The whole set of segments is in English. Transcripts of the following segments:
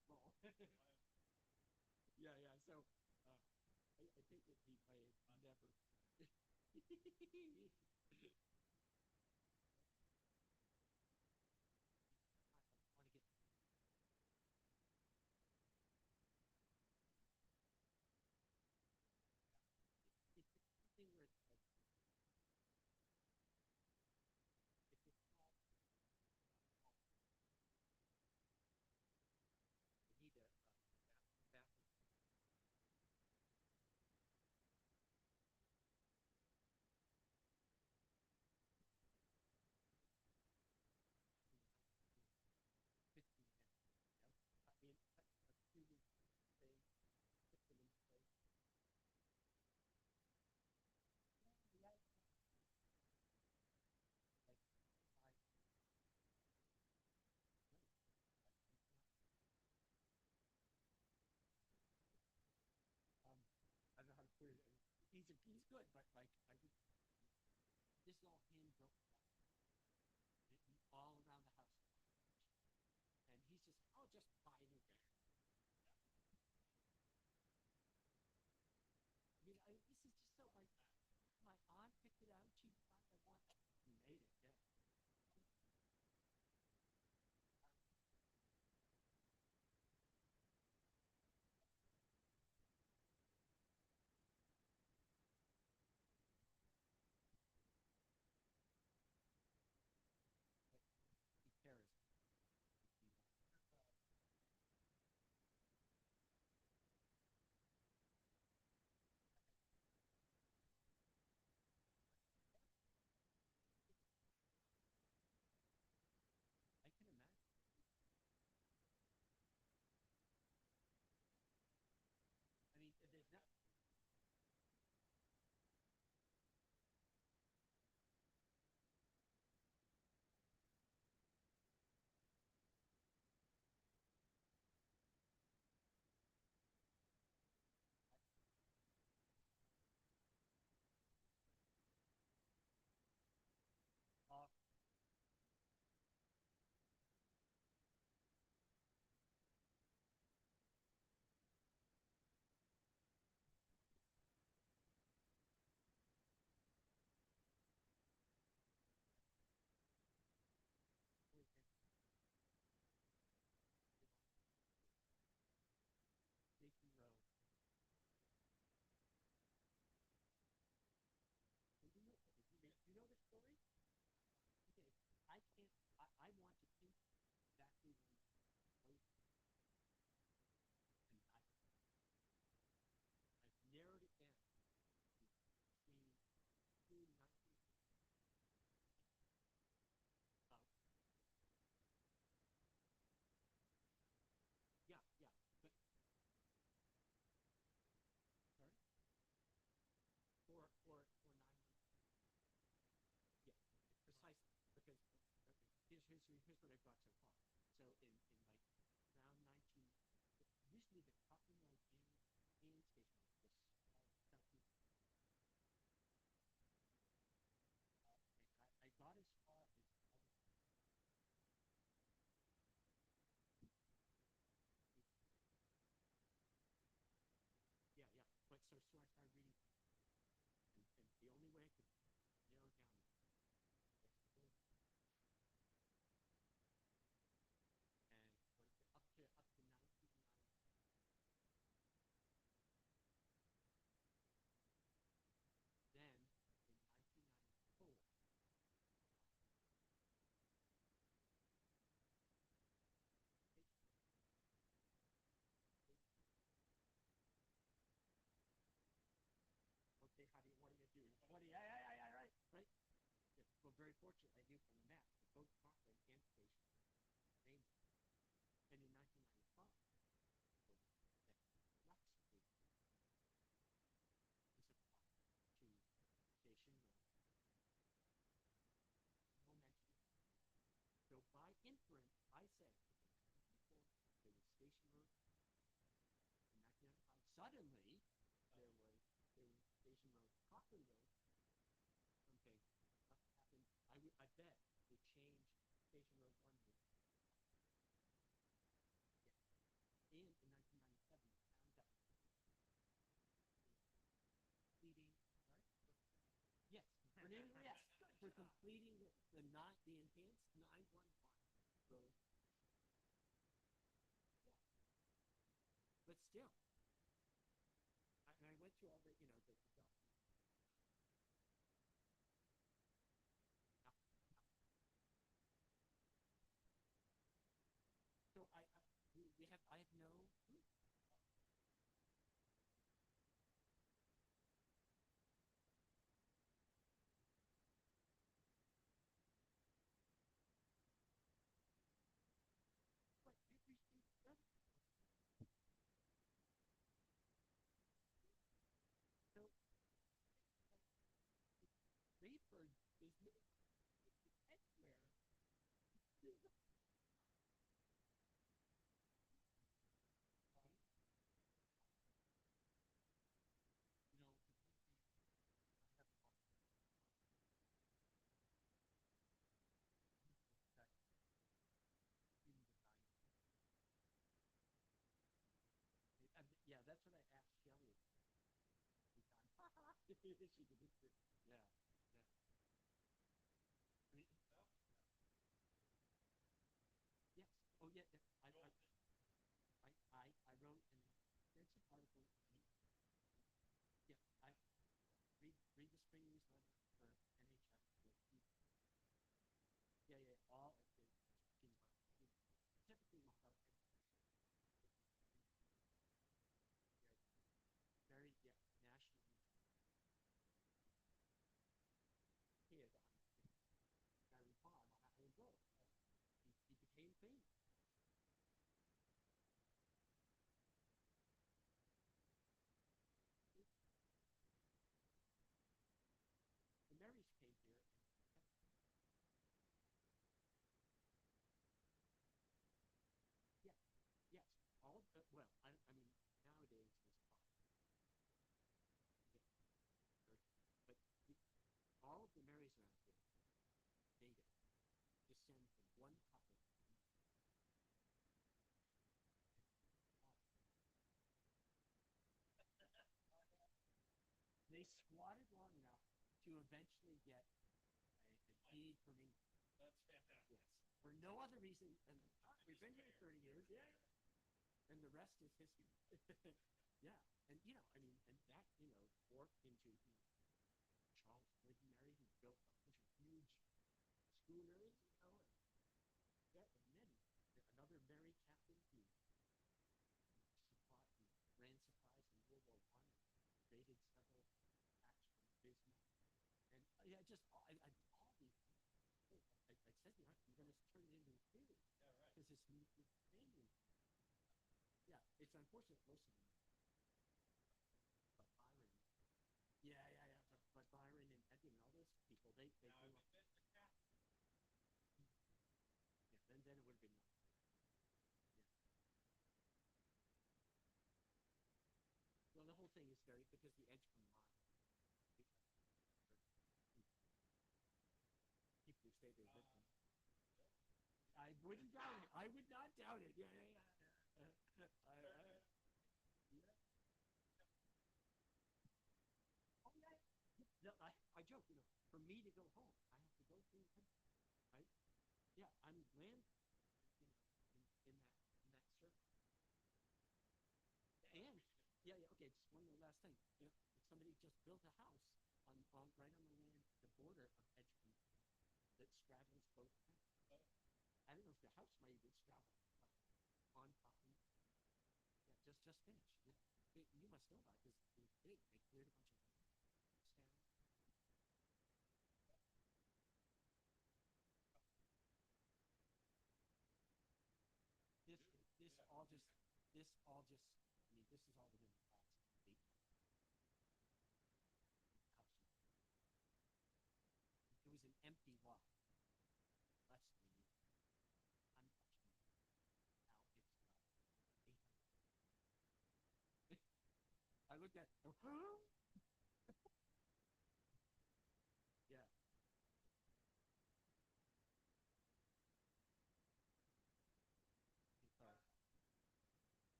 baseball. Yeah, yeah. So I think that he may have never. I want to get it's something where it's like if it's small, small, you need a bathroom. You know, 15 minutes. You know, I mean, a few things, put them in place. Yeah, yeah, like five. No, he's not. Um, I don't know how to put it. He's good, but like I would. This is all hand built stuff, all around the house. And he's just, I'll just buy a new gun. I mean, this is just so like my aunt picked it out. She thought I want. He made it. Yeah. But he cares. He, I can imagine. I mean, there's not. Uh, we can, you know, Station Road. And you know the story? Okay, I can't. I want to think exactly when it was, and I've narrowed it down to between two 19. Uh, yeah, yeah. But sorry, for 9 months. Yeah, precisely because okay, here's what I've got so far. So in like around 19, it used to be the Cotton Road and Station Road, this southeast. I got as far as yeah, yeah. But so I started reading, and the only way I could narrow down was and what is it up to 1990. Then in 1994, they, they, okay, how do you what do you do? What do you, yeah, yeah, yeah, right, right. Yeah. Well, very fortunate, I knew from the map that both Cochrane and Station named, and in 1995, so that Roxbury was applied to Station Road, no mention. So by inference, I say, okay, 1994, there was Station Road. In 1995, suddenly there was Station Road, Cochrane Road. Okay, what happened? I bet they changed Station Road one. Yeah, completing the enhanced 911. So, yeah. But still, I went through all the so we have I have no what so Rayford is anywhere. Yeah, that's what I asked Shelly. She did it. Yeah, yeah. I mean, yes. Oh, yeah. I wrote an extensive article. Yeah, I read the spring newsletter for NHS. Yeah, yeah. All of the typically about very national kid. I recall I wrote. He became famous. The Marys came here, and yeah, yes, all well, I mean nowadays it's but the, all of the Marys around here native descend from one couple. They squatted long enough to eventually get a deed from England. That's fantastic. Yes, for no other reason than we've been here 30 years. Yeah, and the rest is history. Yeah, and I mean, and that morphed into Charles Wood married and built a bunch of huge schooners, and yeah, and then another Mary captain who ran supplies in World War One, raided several attacks from Bismarck, and yeah, just all these. I said, you're going to turn it into a series. Yeah, right. Because it's amazing. Yeah, it's unfortunate most of them, but Byron. Yeah, yeah, yeah. But Byron and Edwin and all those people, they grew up. Yeah, then it would have been nothing. Yeah. Well, the whole thing is very because the Edgecombe line. People who stay there with them. I wouldn't doubt it. I would not doubt it. Yeah, yeah, yeah. Yeah. Oh yeah. No, I joke. For me to go home, I have to go through the country, right? Yeah, I'm land, in that circle. And yeah, yeah. Okay, just one more last thing. Somebody just built a house on right on the land, the border of Edgecombe, that straddles both counties. I don't know if the house might even straddle on property. Yeah, just finished. Yeah. You must know about this. It was big. They cleared a bunch of stand. This this all just this all just I mean this is all within the last 8 months. It was an empty lot less than a year. Untouched. Now it's 800. I looked at yeah.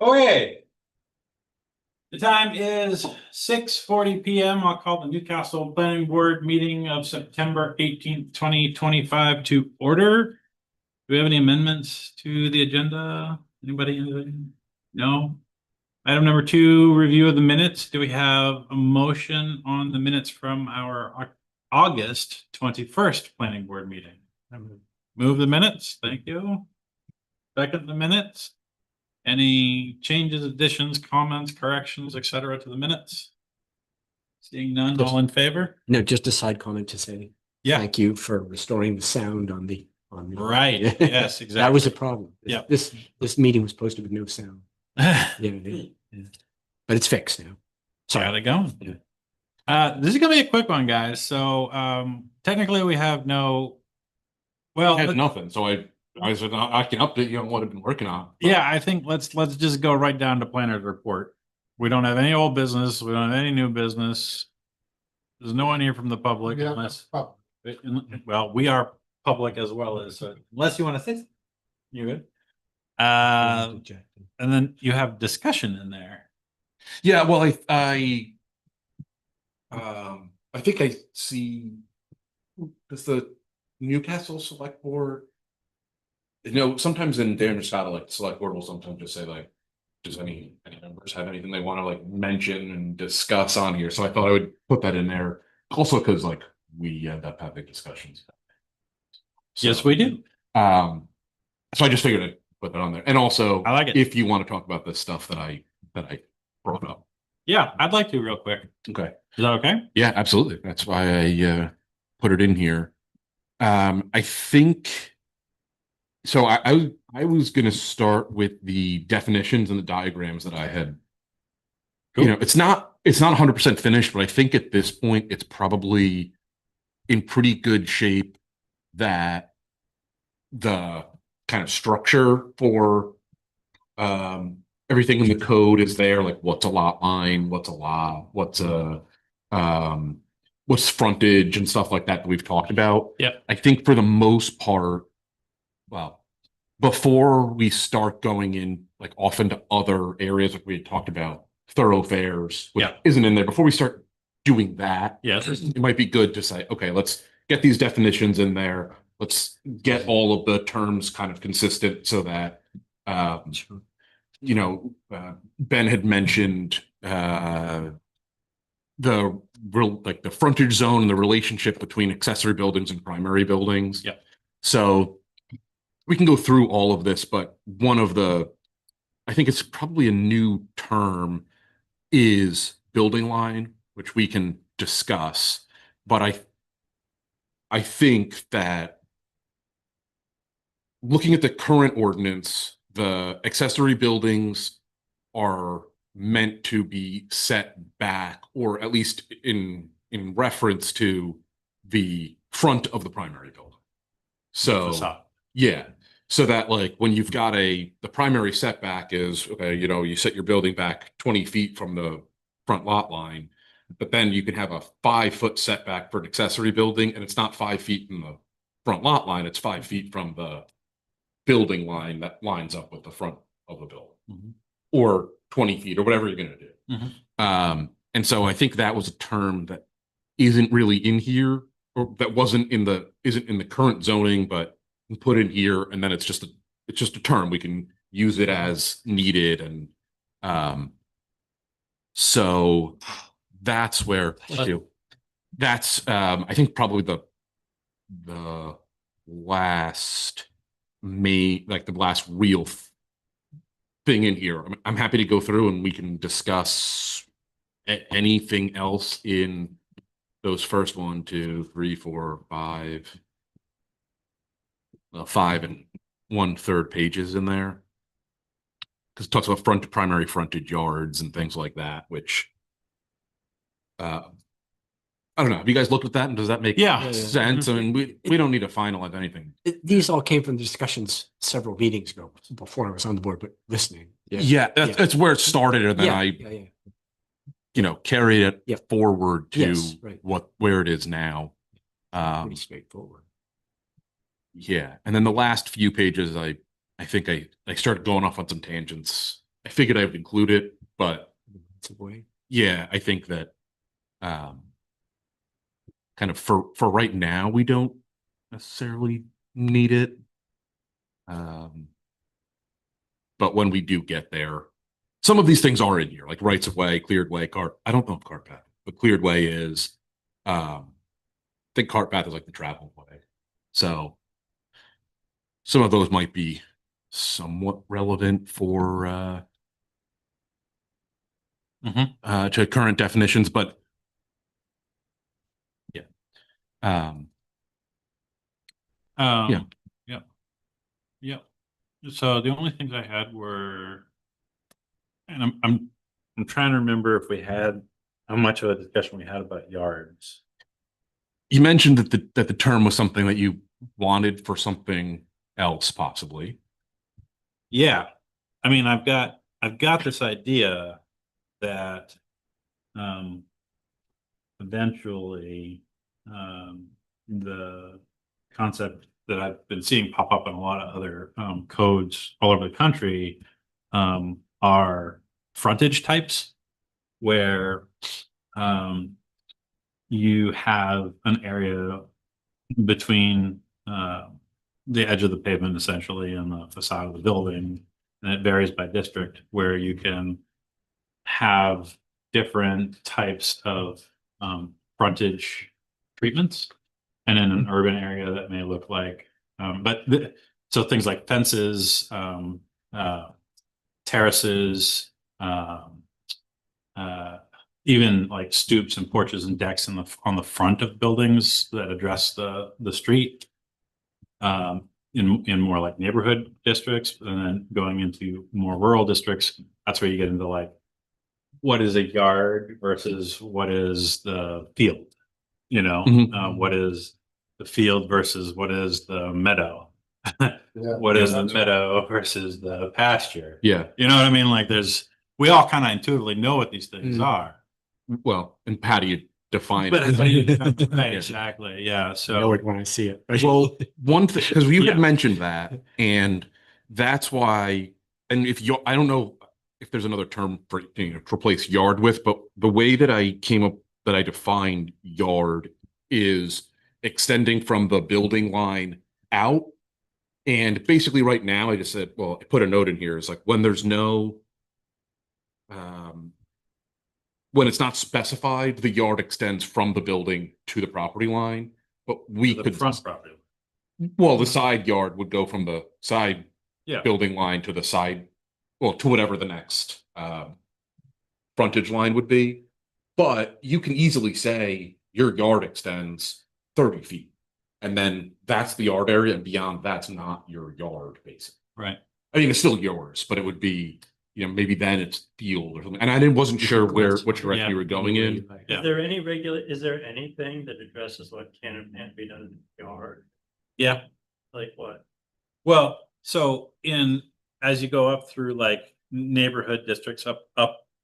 Oh, hey, The time is 6:40 p.m. I'll call the Newcastle Planning Board meeting of September 18th, 2025 to order. Do we have any amendments to the agenda? Anybody? No? Item number 2, review of the minutes. Do we have a motion on the minutes from our August 21st Planning Board meeting? Move the minutes. Thank you. Second the minutes. Any changes, additions, comments, corrections, etc. to the minutes? Seeing none, all in favor? No, just a side comment to say Yeah. thank you for restoring the sound on the Right. Yes, exactly. That was a problem. Yeah. This meeting was posted with no sound. Yeah. But it's fixed now. Sorry. Got it going. Yeah. This is gonna be a quick one, guys. So technically we have no, well, I had nothing, so I said I can update you on what I've been working on. yeah, I think let's just go right down to planner's report. We don't have any old business. We don't have any new business. There's no one here from the public unless, well, we are public as well as, unless you want to say something. You good? And then you have discussion in there. Yeah, well, I think I see. Does the Newcastle Select Board? Sometimes in Daniel Satellite, Select Board will sometimes just say like, does any members have anything they want to like mention and discuss on here? So I thought I would put that in there. Also, because like we end up having discussions. So, Yes, we do. So I just figured I'd put that on there. And also, I like it. If you want to talk about the stuff that I brought up. Yeah, I'd like to real quick. Okay. Is that okay? Yeah, absolutely. That's why I put it in here. I think so. I was going to start with the definitions and the diagrams that I had. Cool. It's not 100% finished, but I think at this point it's probably in pretty good shape. That the kind of structure for everything in the code is there, like what's a lot line, what's a lot, what's frontage and stuff like that we've talked about. Yeah. I think for the most part, well, before we start going in like off into other areas like we had talked about, thoroughfares, which isn't in there, before we start doing that, yes, it might be good to say, okay, let's get these definitions in there. Let's get all of the terms kind of consistent so that Ben had mentioned the frontage zone and the relationship between accessory buildings and primary buildings. Yeah. So we can go through all of this, but I think it's probably a new term is building line, which we can discuss. But I think that looking at the current ordinance, the accessory buildings are meant to be set back, or at least in reference to the front of the primary building. So yeah, so that like when you've got the primary setback is, okay, you set your building back 20 feet from the front lot line, but then you can have a 5-foot setback for an accessory building, and it's not 5 feet from the front lot line, it's 5 feet from the building line that lines up with the front of the building, or 20 feet or whatever you're going to do. And so I think that was a term that isn't really in here, or that isn't in the current zoning, but put in here, and then it's just a term we can use it as needed. And so that's where that's I think probably the last the last real thing in here. I'm happy to go through and we can discuss anything else in those first 1, 2, 3, 4, 5, 5 and 1/3 pages in there, because it talks about primary frontage yards and things like that, which I don't know. Have you guys looked at that, and does that make sense? I mean, we don't need to finalize anything. These all came from discussions several meetings ago before I was on the board, but listening. That's where it started, and then I carried it forward to where it is now. Pretty straightforward. Yeah, and then the last few pages, I think I started going off on some tangents. I figured I would include it, but rights of way. Yeah, I think that kind of for right now, we don't necessarily need it. But when we do get there, some of these things are in here, like rights of way, cleared way, cart. I don't know if cart path, but cleared way is. I think cart path is like the travel way, so some of those might be somewhat relevant for to current definitions, but yeah. Yeah. Yep. Yep. So the only things I had were, and I'm trying to remember if we had, how much of a discussion we had about yards. You mentioned that the term was something that you wanted for something else, possibly. Yeah. I mean, I've got this idea that, eventually, the concept that I've been seeing pop up in a lot of other, codes all over the country, are frontage types where, you have an area between, the edge of the pavement essentially and the facade of the building, and it varies by district, where you can have different types of, frontage treatments. And in an urban area that may look like, so things like fences, terraces, even like stoops and porches and decks on the front of buildings that address the street. In more like neighborhood districts, and then going into more rural districts, that's where you get into like, what is a yard versus what is the field? What is the field versus what is the meadow? What is the meadow versus the pasture? Yeah. You know what I mean? Like we all kind of intuitively know what these things are. Well, and how do you define But it? right, exactly. Yeah. I know So it when I see it. Well, one thing, because you Yeah. had mentioned that, and that's why, and if you, I don't know if there's another term for, to replace yard with, but the way that I came up, that I defined yard is extending from the building line out. And basically right now, I just said, well, I put a note in here. It's like when there's no, when it's not specified, the yard extends from the building to the property line. But we the could, front property. well, the side yard would go from the side Yeah. building line to the side, well, to whatever the next frontage line would be. But you can easily say your yard extends 30 feet. And then that's the yard area, and beyond that's not your yard, basically. Right. I mean, it's still yours, but it would be, maybe then it's field or something. And I wasn't sure which direction you were going in. Yeah. Is there anything that addresses what can and can't be done in the yard? Yeah. Like what? Well, so as you go up through like neighborhood districts up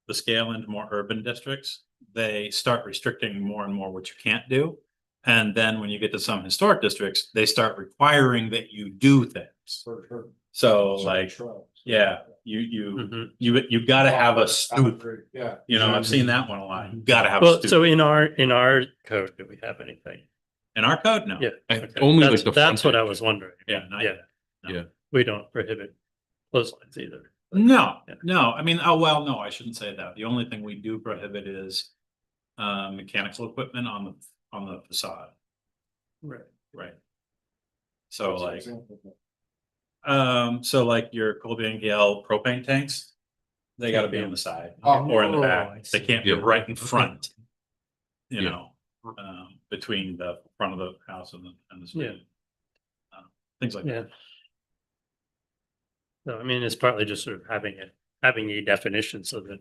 the scale into more urban districts, they start restricting more and more what you can't do. And then when you get to some historic districts, they start requiring that you do things. So like, yeah, you gotta have a stoop. Yeah. I've seen that one a lot. You gotta have a Well, stoop. so in our code, do we have anything? In our code, no. Yeah. I- only like the That's what I frontage. was wondering. Yeah, not Yeah. yet. No. Yeah. We don't prohibit clotheslines either. No, Yeah. no, I mean, no, I shouldn't say that. The only thing we do prohibit is mechanical equipment on the facade. Right. Right. So like, your Colby and Gale propane tanks, they gotta be on the side or in the I back. They see. can't be Yeah. right in front. Yeah. Between the front of the house and the street. Yeah. Things like Yeah. that. No, I mean, it's partly just sort of having a definition so that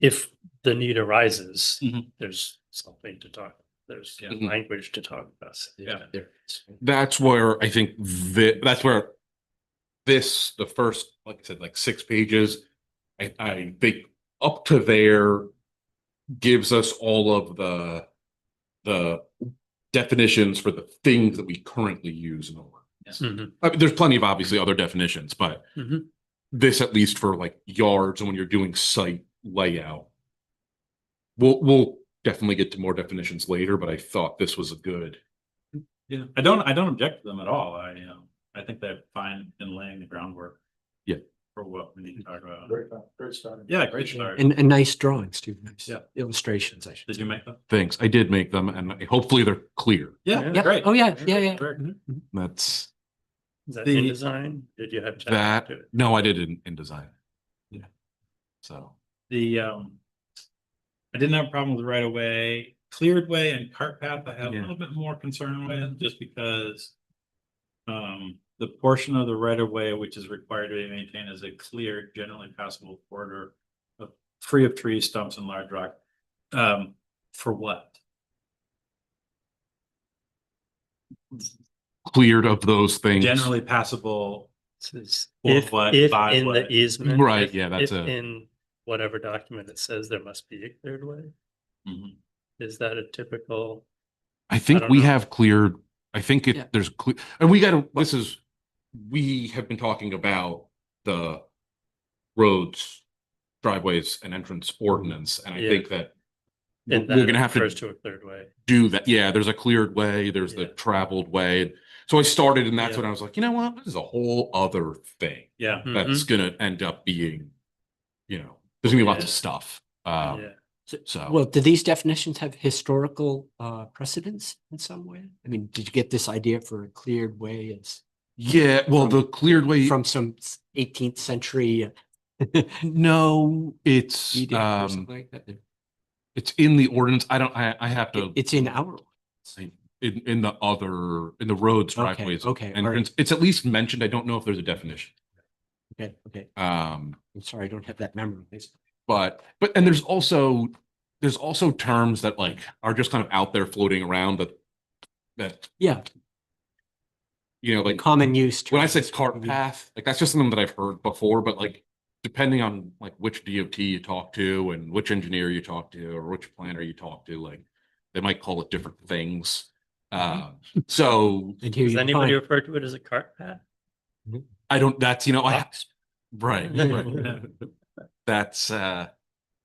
if the need arises, Mhm. there's something to talk. There's Yeah. language to talk about. Yeah. That's where I think that's where the first, like I said, like 6 pages, I think up to there gives us all of the definitions for the things that we currently use in the word. Mhm. I mean, there's plenty of obviously other definitions, but Mhm. this, at least for like yards and when you're doing site layout, we'll definitely get to more definitions later, but I thought this was a good. Yeah, I don't object to them at all. I think they're fine in laying the groundwork. Yeah. For what we need to talk about. Great start. Yeah, great start. And nice drawings too. Nice Yeah. illustrations, I should Did say. you make them? Thanks. I did make them, and hopefully they're clear. Yeah, Yeah. great. Oh, yeah, yeah. Great. Mhm. That's Is that The- InDesign? Did you have chat that. to it? No, I did in design. Yeah. So The I didn't have a problem with right of way, cleared way and cart path. I have a Yeah. little bit more concern with just because the portion of the right of way which is required to be maintained as a cleared, generally passable corridor free of trees, stumps, and large rock. For what? cleared of those things. Generally passable. It says Or if, what, if by in the what? easement. Right, if- yeah, that's if a- in whatever document it says there must be a cleared way. Mhm. Is that a typical? I think don't we know. have cleared, I think Yeah. there's clear, and we gotta, we have been talking about the roads, driveways and entrance ordinance, and I Yeah. think that And we're that gonna have refers to to a cleared way. do that. Yeah, there's a cleared way, there's the Yeah. traveled way. So I started, and that's Yeah. when I was like, you know what, this is a whole other thing Yeah, that's Mhm. gonna end up being, there's gonna be lots of Yeah. stuff. Yeah. So. Well, do these definitions have historical precedence in some way? I mean, did you get this idea for a cleared way as Yeah, well, from- the cleared way, from some 18th century no, it's, edict or something like that? it's in the ordinance. I have to. It's in our. In the roads, Okay, driveways, okay, all right. entrance, it's at least mentioned. I don't know if there's a definition. Okay. Um, I'm sorry, I don't have that memory. but and there's also terms that like are just kind of out there floating around that Yeah, like common use. when I terms. said cart path, like that's just something that I've heard before, but like depending on like which DOT you talk to and which engineer you talk to or which planner you talk to, like they might call it different things. So And here Does you anybody find- refer to it as a cart path? I don't, that's, I, Box? right. That's, I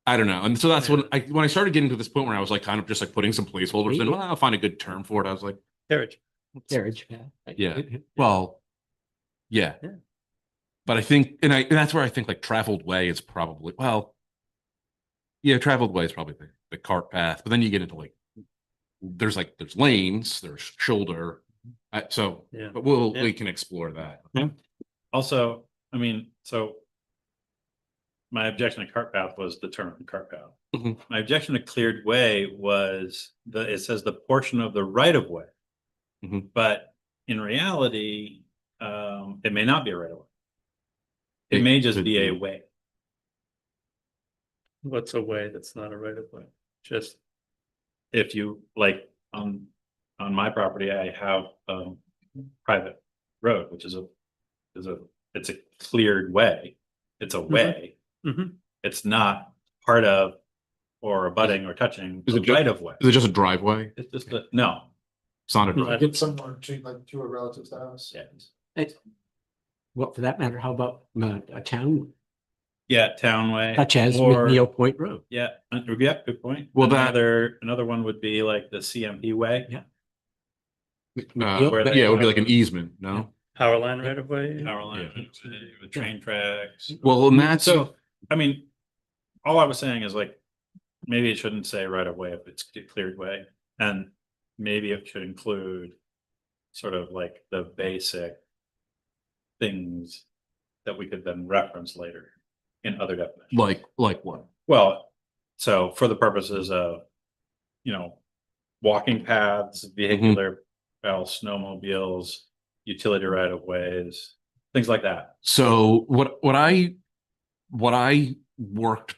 don't know. And so that's when I started getting to this point where I was like, kind of just like putting some placeholders in, well, I'll find a good term for it. I was like, Carriage. Carriage path. Yeah. well, yeah. Yeah. But I think, and that's where I think like traveled way is probably, well, yeah, traveled way is probably the cart path, but then you get into like, there's lanes, there's shoulder. So, Yeah. but Yeah. we can explore that. also, I mean, so. My objection to cart path was the term cart path. Mhm. My objection to cleared way was it says the portion of the right of way. Mhm. But in reality, it may not be a right of way. It It may just could be a be. way. What's a way that's not a right of way? Just, If you like on my property, I have private road, which is it's a cleared way. It's a way. Mhm. It's not part of or abutting or touching Is the it ju- right of way. Is it just a driveway? It's just no. It's not a No, I driveway. Get someone to a relative's house. Yeah. Well, for that matter, how about a town Yeah, town way. such as or McNeil Point Road? yeah, good point. Well, another one would be like the CMP way. Yeah. where they Yeah, it would be like have- an easement, no? power line right of way? Power line, with train tracks. Well, and that's, So, I mean, all I was saying is like, maybe it shouldn't say right of way if it's cleared way. And maybe it should include sort of like the basic things that we could then reference later in other definitions. like what? Well, so for the purposes of, walking paths, vehicular, snowmobiles, utility right of ways, things like that. So what I worked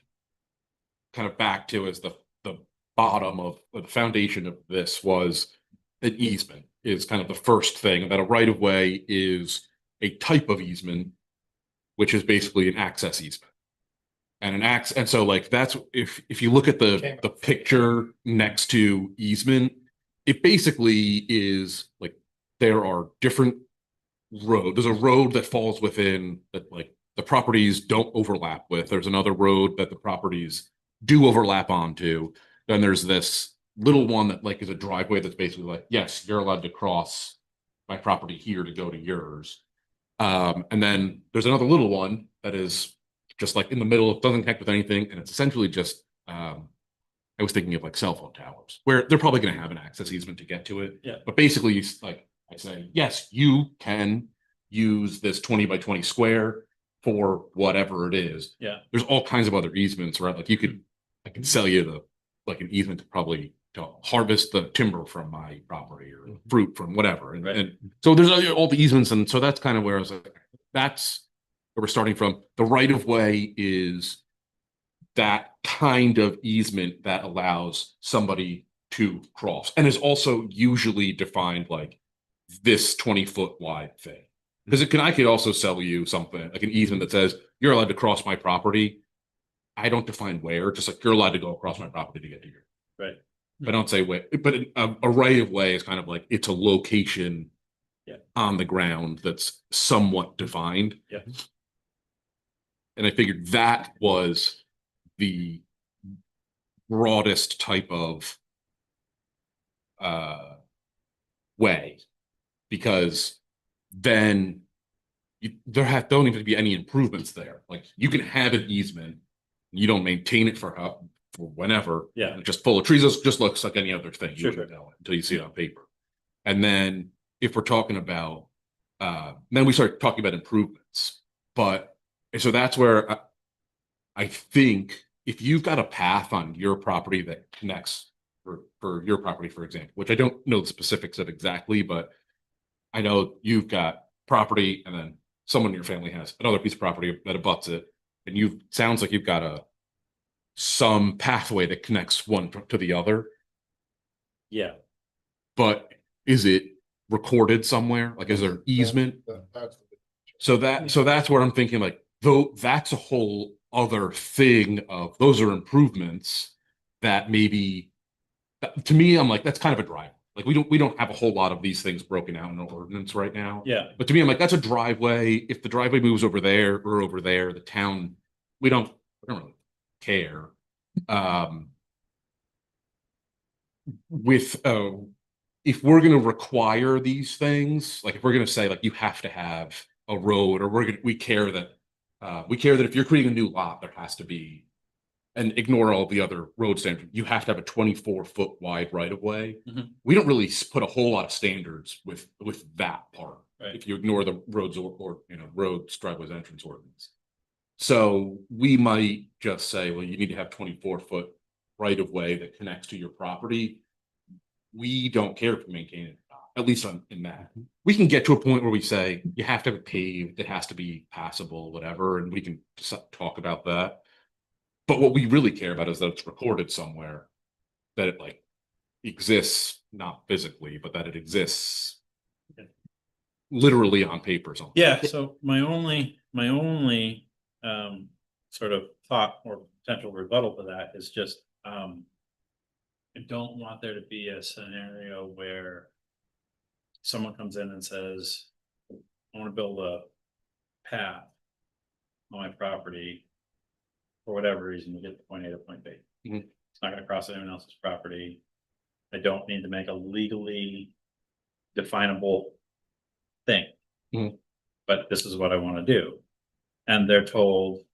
kind of back to as the bottom of the foundation of this was an easement is kind of the first thing, that a right of way is a type of easement, which is basically an access easement. And so like that's if you look at the picture next to easement, it basically is like there are different road. There's a road that falls within that like the properties don't overlap with. There's another road that the properties do overlap onto. Then there's this little one that like is a driveway that's basically like, yes, you're allowed to cross my property here to go to yours. And then there's another little one that is just like in the middle, it doesn't connect with anything, and it's essentially just I was thinking of like cell phone towers, where they're probably going to have an access easement to get to it. Yeah. But basically, like I say, yes, you can use this 20 by 20 square for whatever it is. Yeah. There's all kinds of other easements, right? Like I can sell you like an easement to harvest the timber from my property or fruit from whatever. And so there's all the easements. And so that's kind of where I was like, that's where we're starting from. The right of way is that kind of easement that allows somebody to cross and is also usually defined like this 20-foot wide thing. Because I could also sell you something like an easement that says you're allowed to cross my property. I don't define where, just like you're allowed to go across my property to get to here. Right. I don't say where, but a right of way is kind of like it's a location on the ground that's somewhat defined. Yeah. And I figured that was the broadest type of way, because then don't even be any improvements there. Like you can have an easement, you don't maintain it for whenever. Yeah. And it's just full of trees. It just looks like any other thing. You Sure, wouldn't know it until you see it on paper. And then if we're talking about, then we start talking about improvements. But so that's where I think if you've got a path on your property that connects for your property, for example, which I don't know the specifics of exactly, but I know you've got property and then someone in your family has another piece of property that abuts it. And sounds like you've got some pathway that connects one to the other. Yeah. But is it recorded somewhere? Like, is there an easement? So that's where I'm thinking, like, though that's a whole other thing of those are improvements that maybe to me, I'm like, that's kind of a drive. Like we don't have a whole lot of these things broken out in our ordinance right now. Yeah. But to me, I'm like, that's a driveway. If the driveway moves over there or over there, the town, we don't really care. If we're going to require these things, like if we're going to say like you have to have a road, or we care that if you're creating a new lot, there has to be, and ignore all the other road standards, you have to have a 24-foot wide right of way. Mhm. We don't really put a whole lot of standards with that part. Right. If you ignore the roads or roads, driveways, entrance ordinance. So we might just say, well, you need to have 24-foot right of way that connects to your property. We don't care if you maintain it, at least in that. We can get to a point where we say you have to have it paved, it has to be passable, whatever, and we can talk about that. But what we really care about is that it's recorded somewhere, that it like exists, not physically, but that it exists literally on paper somewhere. Yeah, so my only sort of thought or potential rebuttal to that is just I don't want there to be a scenario where someone comes in and says, I want to build a path on my property for whatever reason to get to point A to point B. Mhm. It's not going to cross anyone else's property. I don't need to make a legally definable thing. Mhm. But this is what I want to do. And they're told,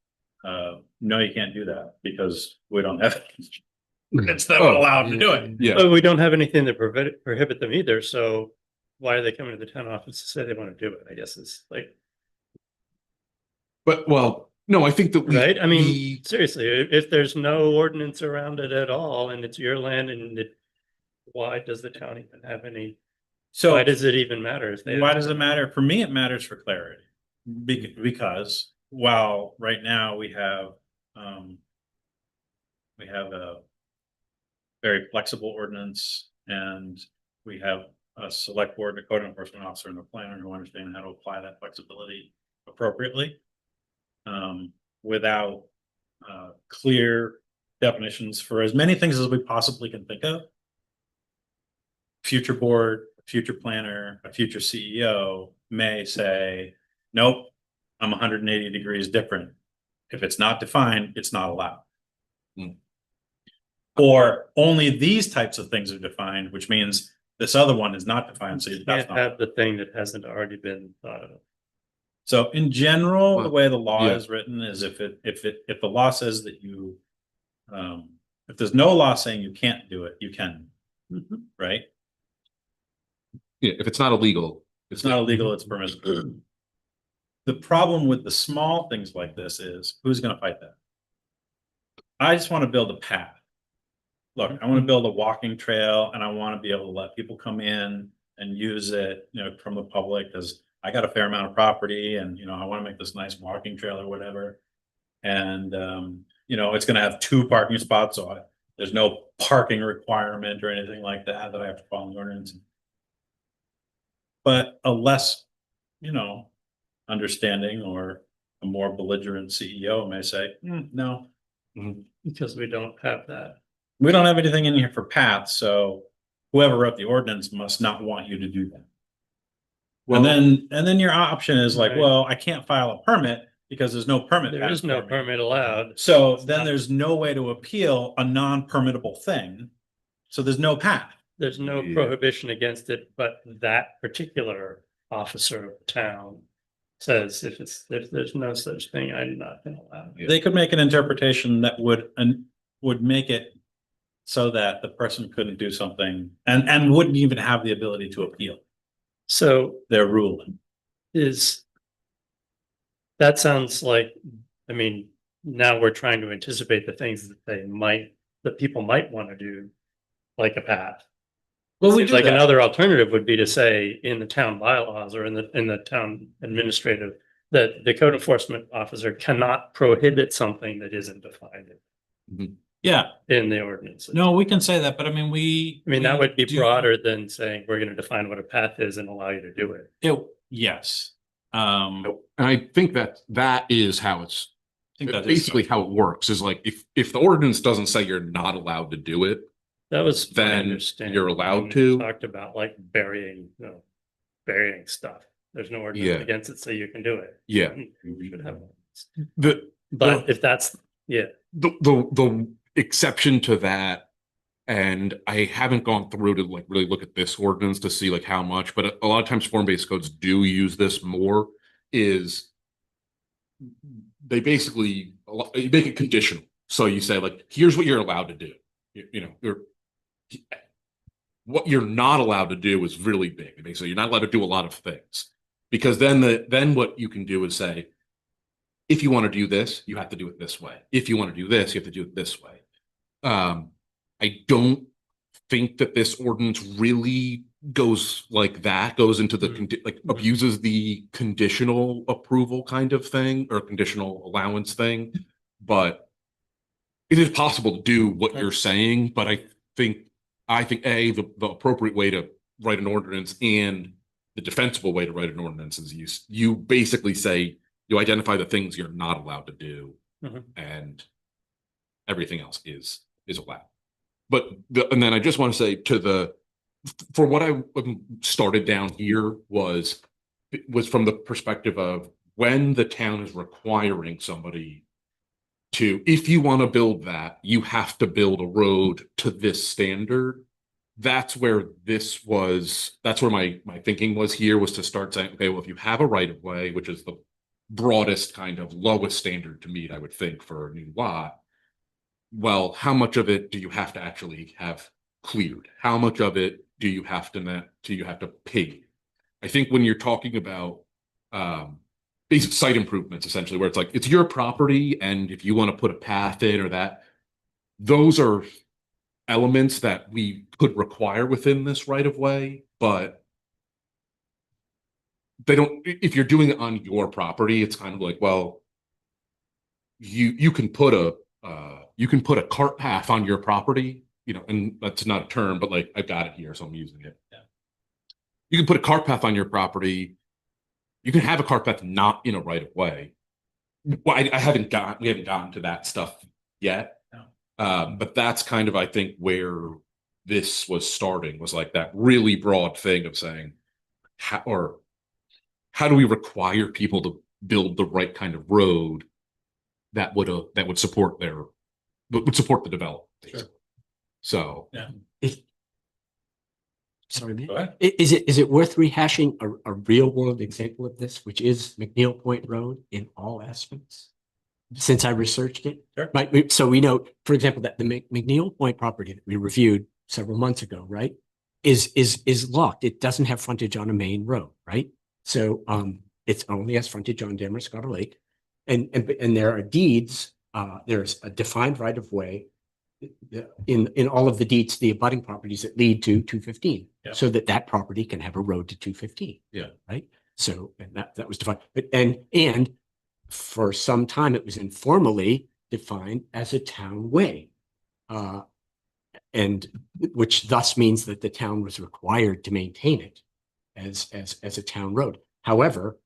no, you can't do that because we don't have it's that would allow them to do it. Yeah. But we don't have anything to prohibit them either. So why are they coming to the town office to say they want to do it? I guess it's like, But no, I think that right? I mean, seriously, if there's no ordinance around it at all and it's your land why does the town even have any? So Why does it even matter if they? why does it matter? For me, it matters for clarity. Because while right now we have a very flexible ordinance and we have a select board, a code enforcement officer and a planner who understand how to apply that flexibility appropriately. Without clear definitions for as many things as we possibly can think of. Future board, future planner, a future CEO may say, nope, I'm 180 degrees different. If it's not defined, it's not allowed. Or only these types of things are defined, which means this other one is not defined, so You that's can't not. have the thing that hasn't already been thought of. So in general, the Well, way the law yeah. is written is if the law says that you, if there's no law saying you can't do it, you can, right? Yeah, if it's not illegal, It's not illegal, it's permissible. The problem with the small things like this is who's gonna fight that? I just want to build a path. Look, I want to build a walking trail and I want to be able to let people come in and use it, from the public, because I got a fair amount of property and, I want to make this nice walking trail or whatever. And, it's gonna have 2 parking spots, so there's no parking requirement or anything like that I have to follow the ordinance. But a less, understanding or a more belligerent CEO may say, no, Because we don't have that. we don't have anything in here for paths, so whoever wrote the ordinance must not want you to do that. Well, And then your option is like, Right. well, I can't file a permit because there's no permit. There is passed no for me. permit allowed. So It's then not- there's no way to appeal a non-permittable thing. So there's no path. There's no Yeah. prohibition against it, but that particular officer of the town says if there's no such thing, I'm not gonna allow it. They could make an interpretation that would make it so that the person couldn't do something and wouldn't even have the ability to appeal So their ruling. that sounds like, I mean, now we're trying to anticipate the things that people might want to do, like a path. Well, Seems like another alternative would be to say in the town bylaws or in the town administrative, that the code enforcement officer cannot prohibit something that isn't defined Yeah, in the ordinance. no, we can say that, but I mean, That would be do- broader than saying we're gonna define what a path is and allow you to do it. Yes. and I think that is how it's I think that is basically how it works is like if the ordinance doesn't say you're not allowed to do it, That was my Then understanding. you're allowed when we to. Talked about like burying stuff. There's no ordinance Yeah. against it, so you can do it. yeah, We should have one. the But if that's, yeah, the exception to that, and I haven't gone through to like really look at this ordinance to see like how much, but a lot of times form-based codes do use this more, is they basically you make it conditional. So you say like, here's what you're allowed to do. What you're not allowed to do is really big. So you're not allowed to do a lot of things, because then what you can do is say, if you want to do this, you have to do it this way. If you want to do this, you have to do it this way. I don't think that this ordinance really goes like that, goes into the like abuses the conditional approval kind of thing or conditional allowance thing, but it is possible to do what you're saying. But I think the appropriate way to write an ordinance and the defensible way to write an ordinance is you basically say you identify the things you're not allowed to do, and everything else is allowed. But and then I just want to say for what I started down here was from the perspective of when the town is requiring somebody to, if you want to build that, you have to build a road to this standard. That's where my thinking was here, was to start saying, okay, well, if you have a right of way, which is the broadest kind of lowest standard to meet, I would think, for a new lot, well, how much of it do you have to actually have cleared? How much of it do you have to pay? I think when you're talking about basic site improvements, essentially, where it's like it's your property, and if you want to put a path in or that, those are elements that we could require within this right of way, but they don't. If you're doing it on your property, it's kind of like, well, you can put a cart path on your property, and that's not a term, but like I've got it here, so I'm using it. Yeah. You can put a cart path on your property. You can have a cart path not in a right of way. Well, we haven't gotten to that stuff yet. No. But that's kind of, I think, where this was starting, was like that really broad thing of saying, how do we require people to build the right kind of road that would support the development. Sure. So, Sorry, man. Go ahead. Is it worth rehashing a real world example of this, which is McNeil Point Road in all aspects? Since I researched it. Sure. Right, so we know, for example, that the McNeil Point property that we reviewed several months ago, right? Is locked. It doesn't have frontage on a main road, right? So it's only has frontage on Damascotta Lake. And there are deeds, there's a defined right of way in all of the deeds, the abutting properties that lead to 215, Yeah. so that property can have a road to 215. Yeah. Right. So, and that was defined, but and for some time it was informally defined as a town way, and which thus means that the town was required to maintain it as a town road. However,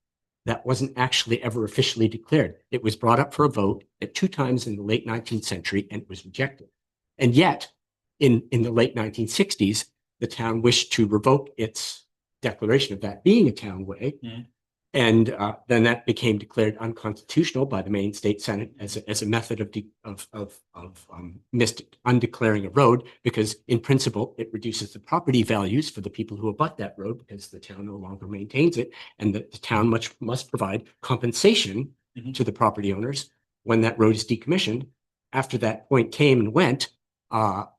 that wasn't actually ever officially declared. It was brought up for a vote at 2 times in the late 19th century and it was rejected. And yet, in the late 1960s, the town wished to revoke its declaration of that being a town way. Mhm. And then that became declared unconstitutional by the Maine State Senate as a method of undeclaring a road, because in principle, it reduces the property values for the people who abut that road because the town no longer maintains it, and that the town must provide compensation Mhm. to the property owners when that road is decommissioned. After that point came and went,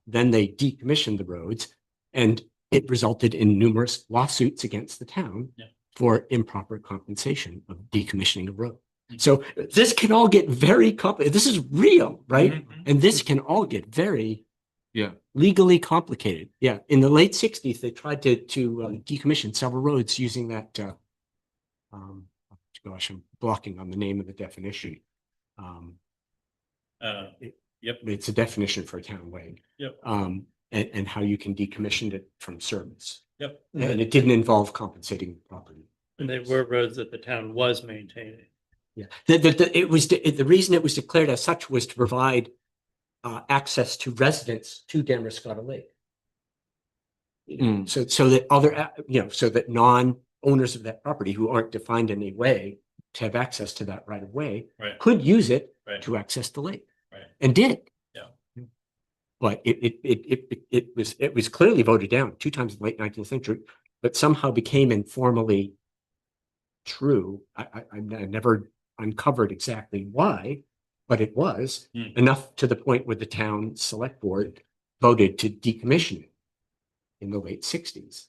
then they decommissioned the roads, and it resulted in numerous lawsuits against the town. Yeah. For improper compensation of decommissioning a road. Mhm. So this can all get very complicated. This is real, right? Mhm. And this can all get very yeah. legally complicated. Yeah. In the late 60s, they tried to decommission several roads using that. Gosh, I'm blocking on the name of the definition. Yep. It's a definition for a town way. Yep. And how you can decommission it from service. Yep. And it didn't involve compensating property. And they were roads that the town was maintaining. Yeah, the reason it was declared as such was to provide access to residents to Damascotta Lake. Mm. So that other, so that non-owners of that property who aren't defined in a way to have access to that right of way Right. could use it Right. to access the lake. Right. And did. Yeah. But it was clearly voted down 2 times in the late 19th century, but somehow became informally true. I never uncovered exactly why, but it was enough to the point where the town select board voted to decommission it in the late 60s.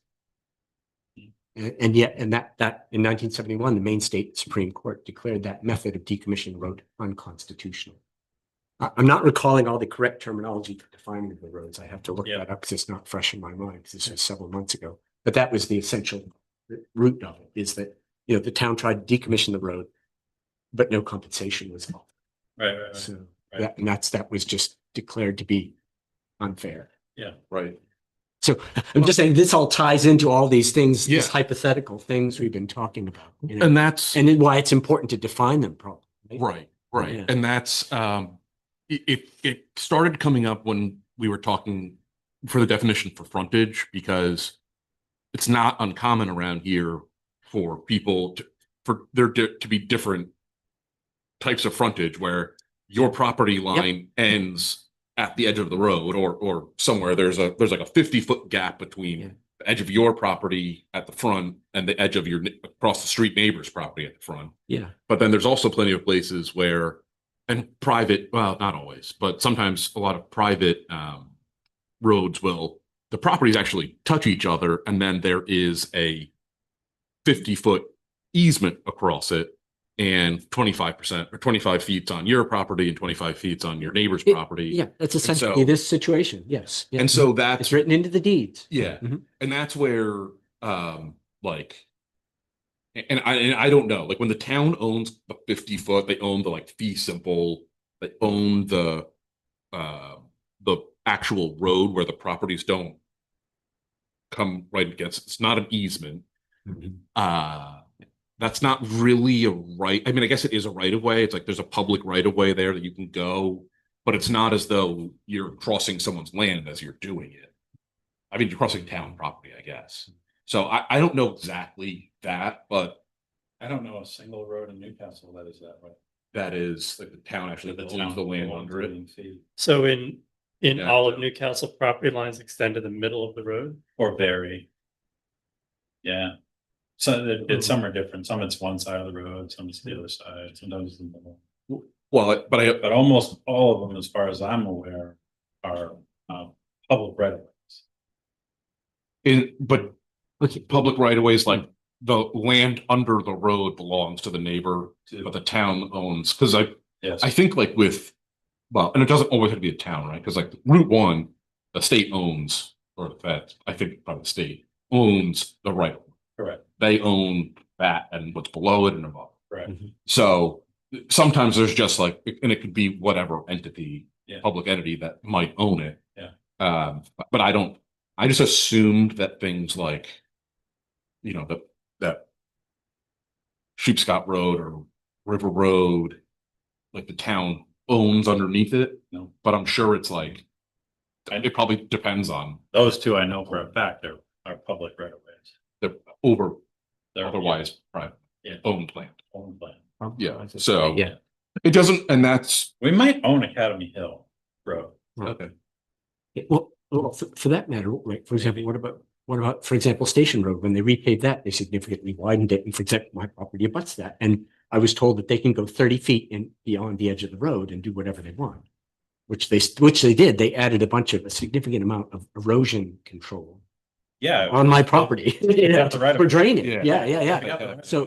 And yet, that in 1971, the Maine State Supreme Court declared that method of decommissioning the road unconstitutional. I'm not recalling all the correct terminology for defining the roads. I have to look that up because it's not fresh in my mind because this was several months ago. But that was the essential root of it, is that the town tried to decommission the road, but no compensation was offered. Right. So Right. that was just declared to be unfair. Yeah. Right. So I'm just saying this all ties into all these things, these Yeah. hypothetical things we've been talking about, And that's and why it's important to define them properly. right. Yeah. And that's it started coming up when we were talking for the definition for frontage, because it's not uncommon around here for people for there to be different types of frontage where your property line ends at the edge of the road, or somewhere there's like a 50-foot gap between the edge of your property at the front and the edge of your across the street neighbor's property at the front. Yeah. But then there's also plenty of places where, and private, well, not always, but sometimes a lot of private roads the properties actually touch each other, and then there is a 50-foot easement across it, and 25% or 25 feet on your property and 25 feet on your neighbor's property. Yeah, that's essentially so- this situation. Yes. Yeah. And so It's that's written into the deeds. yeah. Mhm. And that's where like and I don't know, like when the town owns the 50-foot, they own the like fee simple, they own the actual road where the properties don't come right against it. It's not an easement. Mhm. That's not really a right. I mean, I guess it is a right of way. It's like there's a public right of way there that you can go, but it's not as though you're crossing someone's land as you're doing it. I mean, you're crossing town property, I guess. So I don't know exactly that, but I don't know a single road in Newcastle that is that way. that is like the town actually owns the land under it. So in In Yeah. all of Newcastle, property lines extend to the middle of the road. Or vary. Yeah. So some are different. Some it's one side of the road, some it's the other side, sometimes it's in the middle. Well, but But almost all of them, as far as I'm aware, are public right of ways. but Okay, public right of ways, like the land under the road belongs to the neighbor, but the town owns, because Yes. I think like with, well, and it doesn't always have to be a town, right? Because like Route 1, the state owns, or that, I think probably the state owns the right of way. Correct. They own that and what's below it and above. Correct. So sometimes there's just like, and it could be whatever entity, Yeah. public entity that might own it. Yeah. But I just assumed that things like, you know, that Sheepscot Road or River Road, like the town owns underneath it. No. But I'm sure it's like, and it probably depends on Those two I know for a fact are public right of ways. the over They're otherwise private Yeah. owned land. owned land. Yeah. So yeah. it doesn't, and that's We might own Academy Hill Road. okay. Yeah, well, for that matter, right, for example, what about, for example, Station Road, when they repaved that, they significantly widened it, and for example, my property abuts that, and I was told that they can go 30 feet in beyond the edge of the road and do whatever they want. Which they did, they added a significant amount of erosion control Yeah. on my property. got the right of For way. drainage, Yeah. yeah. So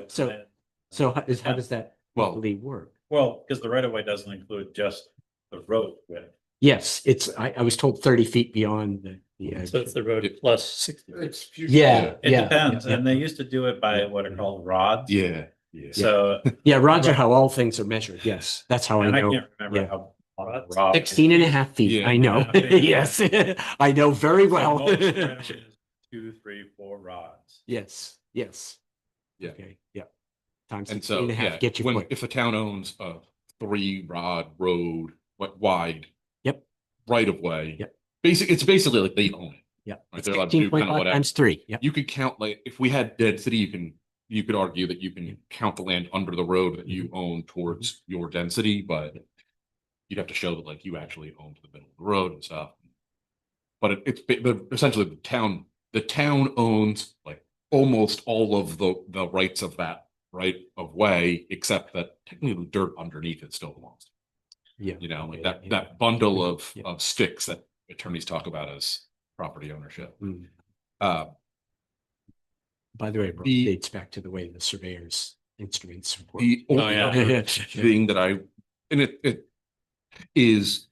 how does that Well- legally work? Well, because the right of way doesn't include just the road width. Yes, I was told 30 feet beyond the edge. So it's the road plus 60. It's future. Yeah, It yeah. depends, yeah. and they used to do it by what are called rods. Yeah. Yeah. So, Yeah, rods are Right. how all things are measured. Yes, that's how I and I know. can't remember Yeah. how. long the Rods. rod is. 16 and a half feet. Yeah. I know. Yeah. Yes, I know very So well. most right of ways is 2, 3, 4 rods. Yes, yes. Yeah. Okay, yeah. Times And 16 so, and a half, yeah, get you when, quick. if the town owns a 3-rod road, wide. Yep. Right of way. Yep. It's basically like they own it. Yeah. Right, It's they're allowed to do kind of 16.5 whatever. times 3. Yep. You could count, like, if we had density, you could argue that you can count the land under the road that you own towards your density, but you'd have to show that like you actually owned the middle of the road and stuff. But but essentially the town owns like almost all of the rights of that right of way, except that technically the dirt underneath it still belongs. Yeah. You know, like Yeah, that yeah. that bundle of Yeah. of sticks that attorneys talk about as property ownership. Mm. Uh, By the way, it The- dates back to the way the surveyor's instruments work. the Oh, only yeah. other thing that and it is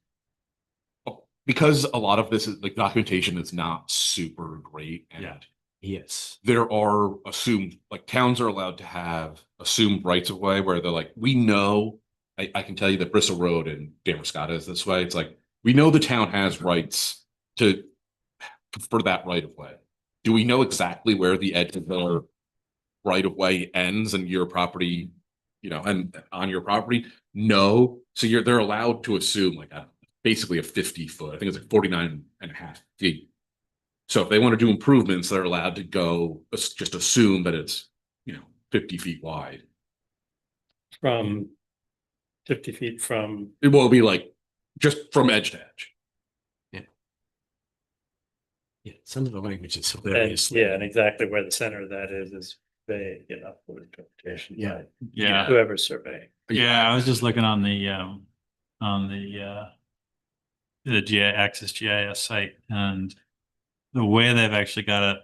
because a lot of this is like documentation is not super great and Yeah. Yes. there are assumed like towns are allowed to have assumed rights of way where they're like, we know I can tell you that Bristol Road and Damerscott is this way. It's like we know the town has rights for that right of way. Do we know exactly where the edge of the right of way ends and your property, you know, and on your property? No. So they're allowed to assume like basically a 50-foot, I think it's like 49 and a half feet. So if they want to do improvements, they're allowed to go, just assume that it's, you know, 50 feet wide. From 50 feet from, It will be like just from edge to edge. Yeah. Some of the language is and hilarious. yeah, and exactly where the center of that is vague enough for interpretation. Yeah. by Yeah. Whoever's surveying. Yeah, I was just looking on the Access GIS site, and the way they've actually got it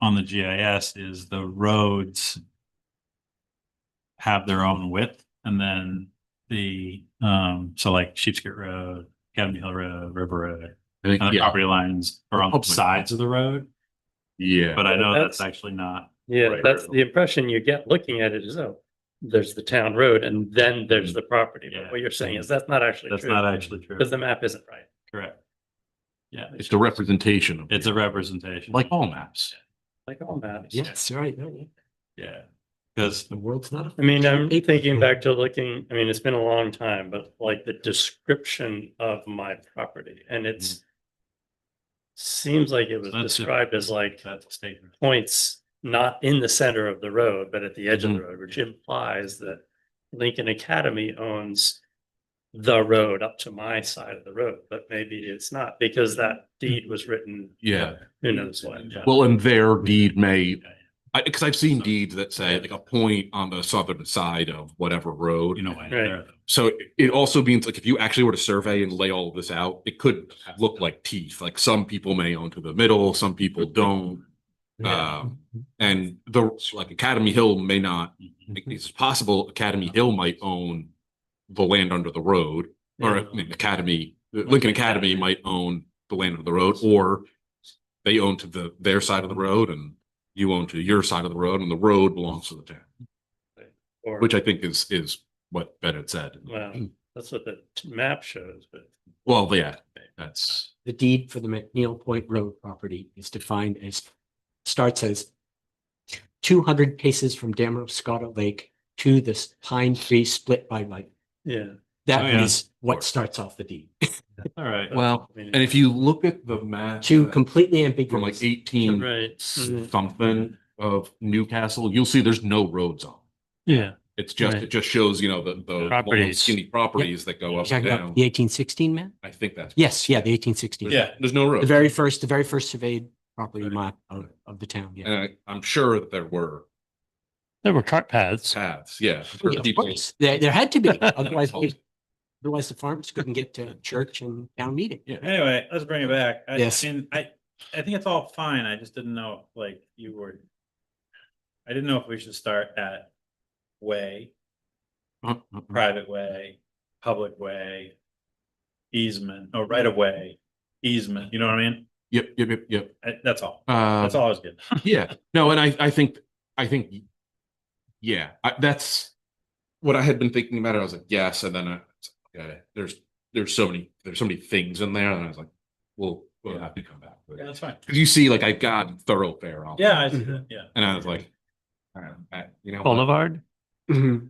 on the GIS is the roads have their own width, and then so like Sheepscot Road, Academy Hill Road, River Road, I think, and the yeah, property lines are on Oh, both sides of the road, yeah. but I know that's That's- actually not. Yeah, Right. that's the impression you get looking at it is, oh, there's the town road and then there's the property. But Yeah. what you're saying is that's not actually That's true. not actually true. Because the map isn't right. Correct. Yeah, It's the representation of it's a representation. like all maps. Like all maps. Yes, right. right. Yeah, because The world's not. I mean, I'm thinking back to looking, I mean, it's been a long time, but like the description of my property and it's seems like it was That's described as like that's a statement. points not in the center of the road, but at the edge of the road, which implies that Lincoln Academy owns the road up to my side of the road, but maybe it's not because that deed was written. Yeah. Who knows what. Well, and their deed may, because I've seen deeds that say like a point on the southern side of whatever road. You know, why Right. not? So it also means like if you actually were to survey and lay all of this out, it could look like teeth. Like some people may own to the middle, some people don't. And the like Academy Hill may not. It's possible Academy Hill might own the land under the road, or I mean, Lincoln Academy might own the land under the road, or they own to their side of the road, and you own to your side of the road, and the road belongs to the town, Or, which I think is what Ben had said. well, that's what the map shows, but Well, yeah, that's The deed for the McNeil Point Road property is defined as, starts as 200 paces from Damascotta Lake to this pine tree split by light. yeah. That is Oh, yeah. what starts off the deed. All right. well, and if you look at the map Two completely from like ambiguous. 18 Right. Mhm. something of Newcastle, you'll see there's no roads on. Yeah. It's just Right. it just shows, you know, the long Properties. skinny properties that go up and down. The 1816 map? I think that's Yes, yeah, the 1816. Yeah. there's no The road. very first surveyed property map of the town, yeah. And I'm sure that there were There were cart paths. paths, yeah. Oh, for yeah, of people. course, there had to be, otherwise the farmers couldn't get to church and town meeting. Yeah. Anyway, let's bring it back. Yes. And I think it's all fine. I just didn't know, like, I didn't know if we should start at way, private way, public way, easement, or right of way, easement, you know what I mean? Yep. That's all. That's all I was getting. Yeah, no, and I think, yeah, that's what I had been thinking about it. I was like, yes, and then okay, there's so many things in there, and I was like, we'll have to come back. Yeah, that's fine. Because you see, like I've got thoroughfare on, Yeah, I see that, yeah. and I was like, all right, you know, what? Boulevard? Mhm.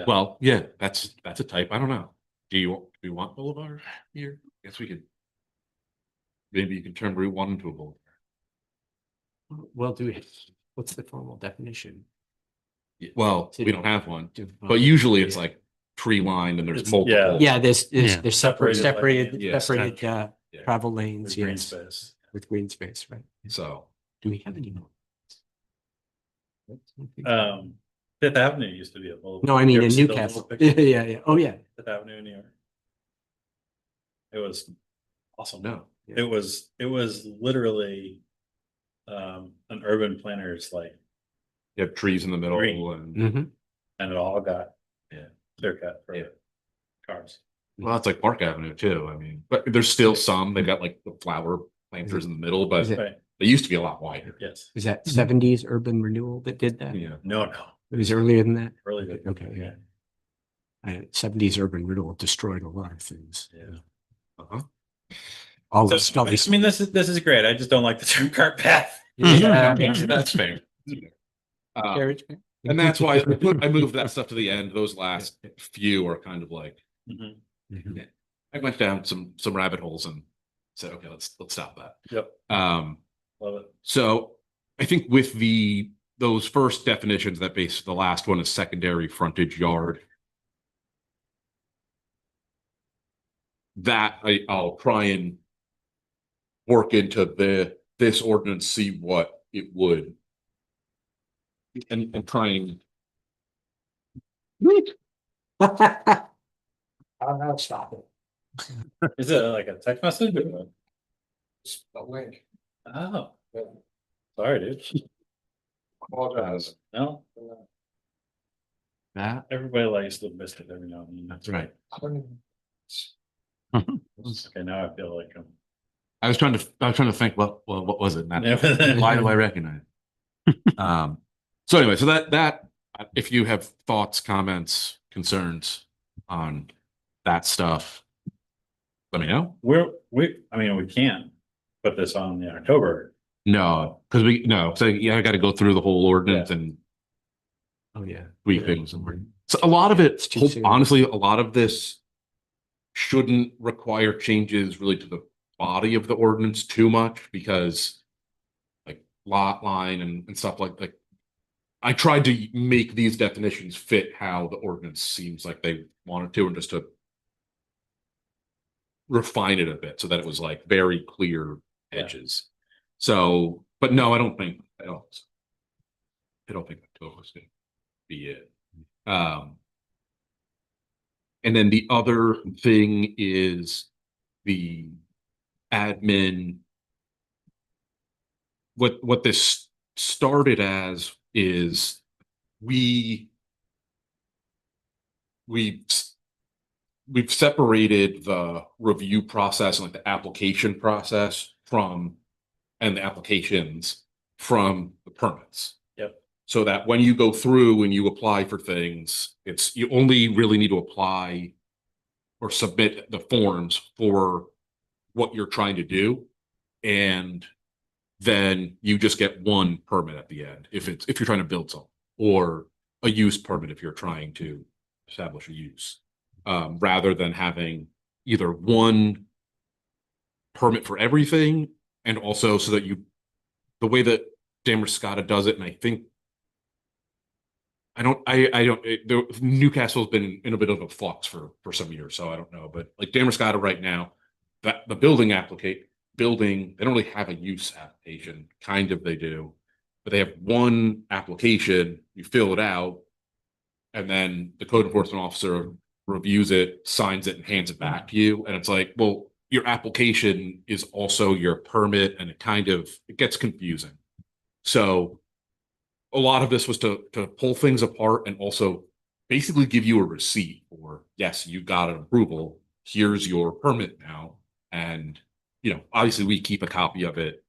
Well, yeah, that's a type. I don't know. Do we want boulevard here? Guess we could. Maybe you can turn Route 1 into a boulevard. Well, what's the formal definition? Well, we don't have one, Do- but usually it's like tree lined and there's It's- multiple. Yeah, there's Yeah. separated Separated Yeah. separated Yeah. travel lanes, There's green yes, space. with green space, right? So Do we have any more? Fifth Avenue used to be a boulevard. No, I mean You ever in see those Newcastle. little pictures? Yeah. Oh, yeah. Fifth Avenue in New York. It was awesome. no, It was literally an urban planner's like, you have trees in the middle Green. and Mhm. and it all got Yeah. clear cut for Yeah. cars. well, it's like Park Avenue too. I mean, but there's still some. They've got like the flower planters in the middle, Is but it- Right, they used to be a lot wider. yes. Was that 70s urban renewal that did that? Yeah. No, It was earlier than that? really good. Okay, yeah. 70s urban renewal destroyed a lot of things. Yeah. Uh-huh. All So, the I mean, this is great. I just don't like the term cart path. Yeah. That's fair. Carriage. And that's why I moved that stuff to the end. Those last few are kind of like Mhm. Mhm. I went down some rabbit holes and said, okay, let's stop that. Yep, Um, love it. so I think with those first definitions that base the last one is secondary frontage yard. That I'll try and work into this ordinance, see what it would. And try and I'll stop it. Is it like a text message? or A link. what? Oh, sorry, dude. Apologize. No, that. everybody likes to miss it every now and then. That's right. Okay, now I feel like I was trying to think, what was it? Yeah. Why do I recognize it? So anyway, so that if you have thoughts, comments, concerns on that stuff, let me know. I mean, we can put this on the October. No, so I got to go through the whole ordinance and Oh, yeah. tweak things. And so a lot of it, It's too soon. honestly, a lot of this shouldn't require changes really to the body of the ordinance too much because like lot line and stuff like I tried to make these definitions fit how the ordinance seems like they wanted to and just to refine it a bit so that it was like very clear edges. So, but no, I don't think the total is gonna be it. And then the other thing is the admin. What this started as is we we've separated the review process and like the application process from and the applications from the permits. Yep. So that when you go through and you apply for things, you only really need to apply or submit the forms for what you're trying to do. And then you just get one permit at the end if you're trying to build something, or a use permit if you're trying to establish a use, rather than having either one permit for everything, and also so that the way that Damerscott does it, and I think Newcastle's been in a bit of a flux for some years, so I don't know, but like Damerscott right now, that the building, they don't really have a use application. Kind of they do, but they have one application. You fill it out, and then the code enforcement officer reviews it, signs it, and hands it back to you. And it's like, well, your application is also your permit, and it gets confusing. So a lot of this was to pull things apart and also basically give you a receipt for, yes, you got an approval. Here's your permit now. And obviously we keep a copy of it.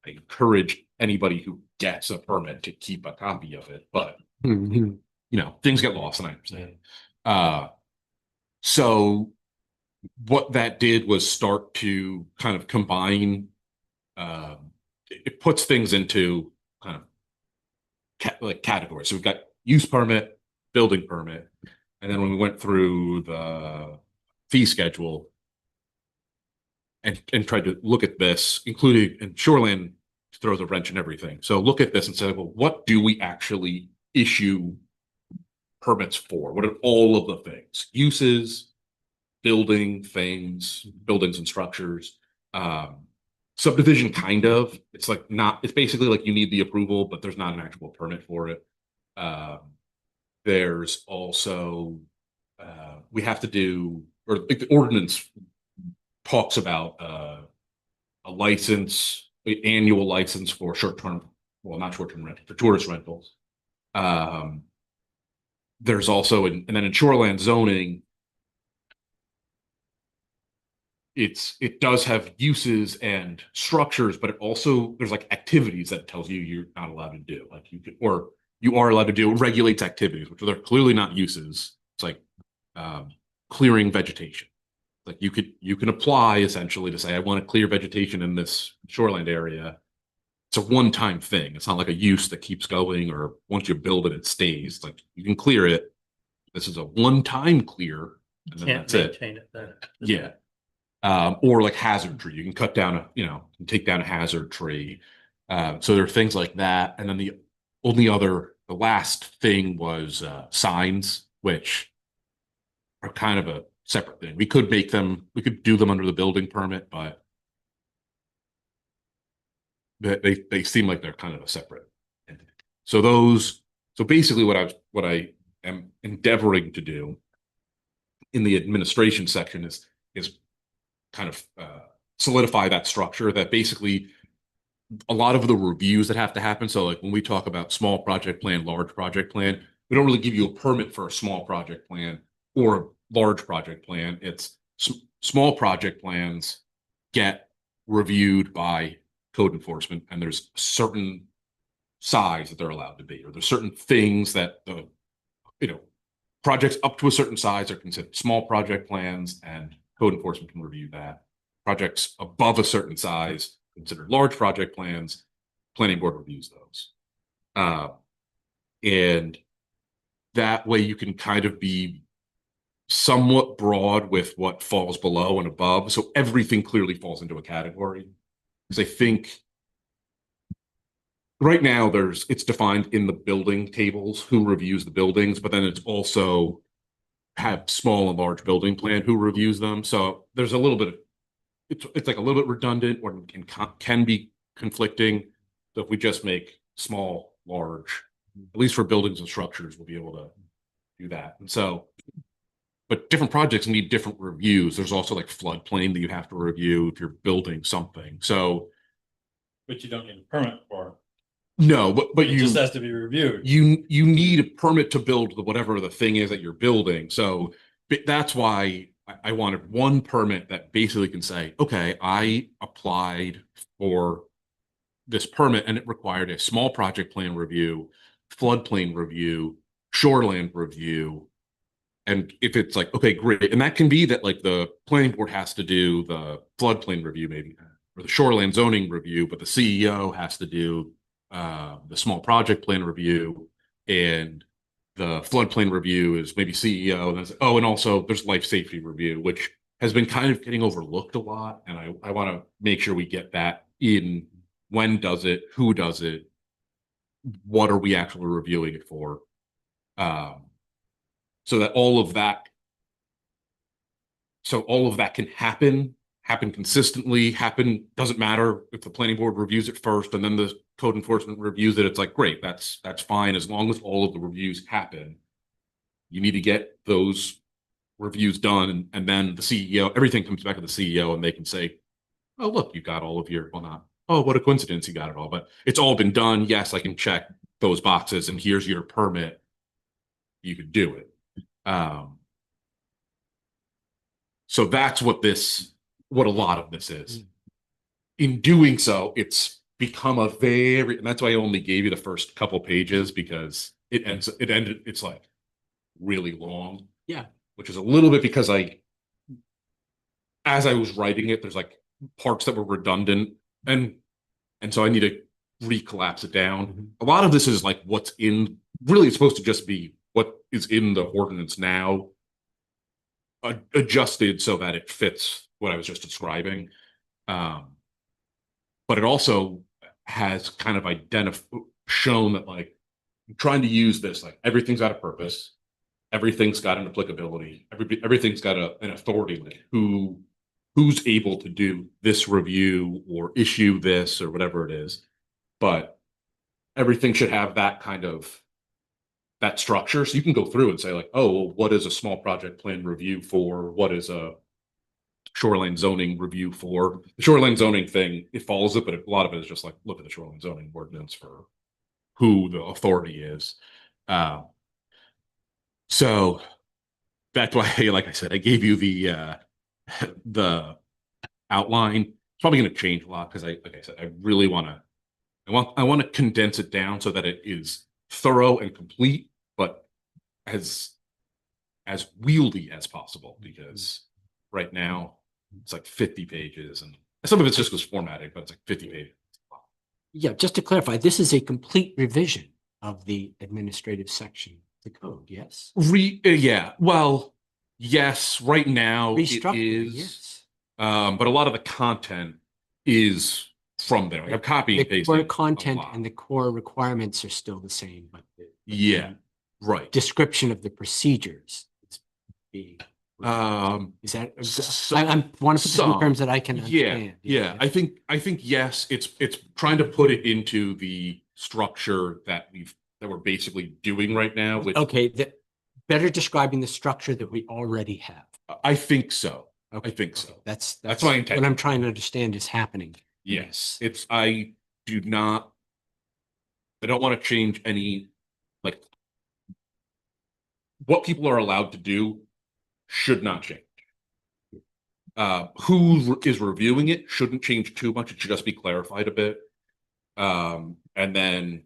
I encourage anybody who gets a permit to keep a copy of it, but things get lost, and I understand. So what that did was start to kind of combine. It puts things into kind of like categories. So we've got use permit, building permit, and then when we went through the fee schedule and tried to look at this, including, and Shoreland throws a wrench in everything. So look at this and say, well, what do we actually issue permits for? What are all of the things? Uses, buildings and structures. Subdivision, kind of. It's basically like you need the approval, but there's not an actual permit for it. There's also, we have to do, or like the ordinance talks about a license, an annual license for not short-term rental, for tourist rentals. There's also, and then in shoreland zoning, it does have uses and structures, but there's like activities that tells you're not allowed to do. Like you are allowed to do. It regulates activities, which are clearly not uses. It's like clearing vegetation. Like you can apply essentially to say, I want to clear vegetation in this shoreland area. It's a one-time thing. It's not like a use that keeps going, or once you build it, it stays. It's like you can clear it. This is a one-time clear, and then Can't that's it. maintain it then. Yeah. Or like hazard tree. You can cut down take down a hazard tree. So there are things like that. And then the last thing was signs, which are kind of a separate thing. We could do them under the building permit, but they seem like they're kind of a separate entity. So basically what I am endeavoring to do in the administration section is kind of solidify that structure, that basically a lot of the reviews that have to happen. So like when we talk about small project plan, large project plan, we don't really give you a permit for a small project plan or a large project plan. It's small project plans get reviewed by code enforcement, and there's a certain size that they're allowed to be, or there's certain things that projects up to a certain size are considered small project plans, and code enforcement can review that. Projects above a certain size, considered large project plans, planning board reviews those. And that way you can kind of be somewhat broad with what falls below and above. So everything clearly falls into a category. Because I think right now it's defined in the building tables who reviews the buildings, but then it's also have small and large building plan who reviews them. So there's a little bit of, it's like a little bit redundant or can be conflicting. So if we just make small, large, at least for buildings and structures, we'll be able to do that. And so, but different projects need different reviews. There's also like floodplain that you have to review if you're building something. So, But you don't need a permit for no, but it. It just has to be reviewed. you need a permit to build whatever the thing is that you're building. So that's why I wanted one permit that basically can say, okay, I applied for this permit and it required a small project plan review, floodplain review, shoreland review. And if it's like, okay, great. And that can be that like the planning board has to do the floodplain review maybe, or the shoreland zoning review, but the CEO has to do the small project plan review, and the floodplain review is maybe CEO. And oh, and also there's life safety review, which has been kind of getting overlooked a lot. And I want to make sure we get that in. When does it? Who does it? What are we actually reviewing it for? So that all of that can happen consistently, doesn't matter if the planning board reviews it first and then the code enforcement reviews it. It's like, great, that's fine as long as all of the reviews happen. You need to get those reviews done, and then the CEO, everything comes back to the CEO and they can say, oh, look, you got all of your, well, not, oh, what a coincidence, you got it all, but it's all been done. Yes, I can check those boxes and here's your permit. You could do it. So that's what a lot of this is. In doing so, it's become and that's why I only gave you the first couple pages, because it's like really long. Yeah. Which is a little bit because as I was writing it, there's like parts that were redundant, and so I need to recollapse it down. Mm-hmm. A lot of this is like what's in, really it's supposed to just be what is in the ordinance now, adjusted so that it fits what I was just describing. But it also has kind of shown that like I'm trying to use this, like everything's got a purpose, everything's got an applicability, everything's got an authority, like who's able to do this review or issue this or whatever it is. But everything should have that kind of that structure. So you can go through and say like, oh, well, what is a small project plan review for? What is a shoreline zoning review for? The shoreline zoning thing, it follows it, but a lot of it is just like, look at the shoreline zoning ordinance for who the authority is. So that's why, like I said, I gave you the outline. It's probably going to change a lot because like I said, I really I want to condense it down so that it is thorough and complete, but as wieldy as possible, because right now it's like 50 pages and some of it's just was formatting, but it's like 50 pages. Yeah, just to clarify, this is a complete revision of the administrative section of the code, yes? Yeah, well, yes, right now it Restructuring, is, yes. but a lot of the content is from there. Like I'm copying and The pasting core a content lot. and the core requirements are still the same, but Yeah, right. description of the procedures is being. Is that, I want to put this in terms that I can understand. Yeah. I think yes, it's trying to put it into the structure that we're basically doing right now. Which, Okay, better describing the structure that we already have. I think so. Okay, I think so. That's my intention. what I'm trying to understand is happening. Yes, I don't want to change any, like, what people are allowed to do should not change. Who is reviewing it shouldn't change too much. It should just be clarified a bit. And then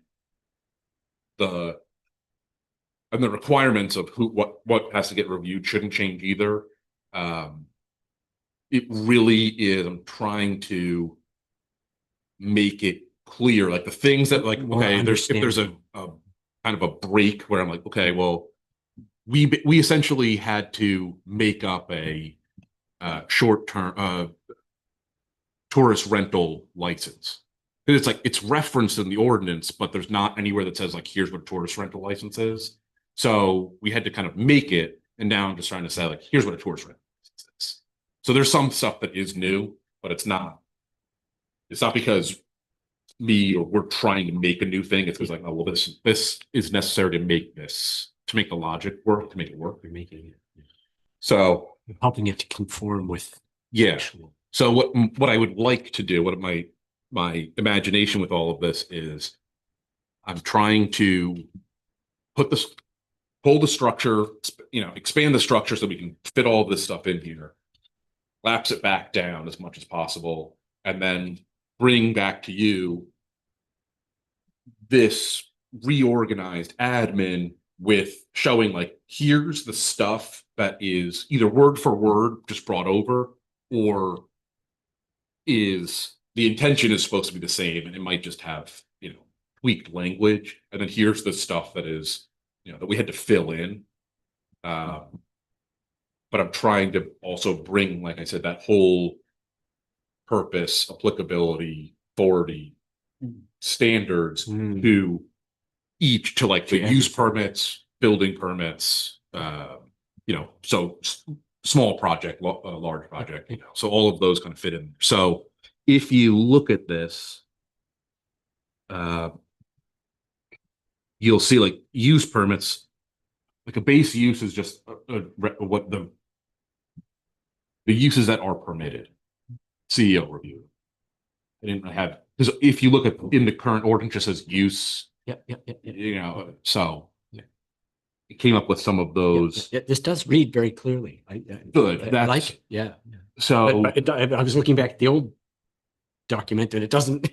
the requirements of what has to get reviewed shouldn't change either. It really is, I'm trying to make it clear, like the things that like, okay, if there's a kind of a break where I'm like, okay, well, we essentially had to make up a short-term tourist rental license. It's like it's referenced in the ordinance, but there's not anywhere that says like, here's what a tourist rental license is. So we had to kind of make it, And now I'm just trying to say, like, here's what a tourist rent is. So there's some stuff that is new, but it's not because me or we're trying to make a new thing. It's because like, oh, well, this is necessary to make the logic work, to make it work. We're making it, So we're helping it to conform with. yeah. actual- So what I would like to do, what my imagination with all of this is, I'm trying to pull the structure, expand the structure so we can fit all this stuff in here, lapse it back down as much as possible, and then bring back to you this reorganized admin with showing like, here's the stuff that is either word for word just brought over, or is the intention is supposed to be the same and it might just have, tweaked language. And then here's the stuff that is, that we had to fill in. But I'm trying to also bring, like I said, that whole purpose, applicability, authority, standards Mm. to each, to like the To use everything. permits, building permits, so small project, large project, so all of those kind of fit in. So if you look at this, you'll see like use permits, like a base use is just what the uses that are permitted. CEO review. I didn't have, because if you look at in the current ordinance, it just says use, Yep. so it came up with some of those. This does read very clearly. Good. I That's like it. Yeah. so. But I was looking back at the old document and it doesn't,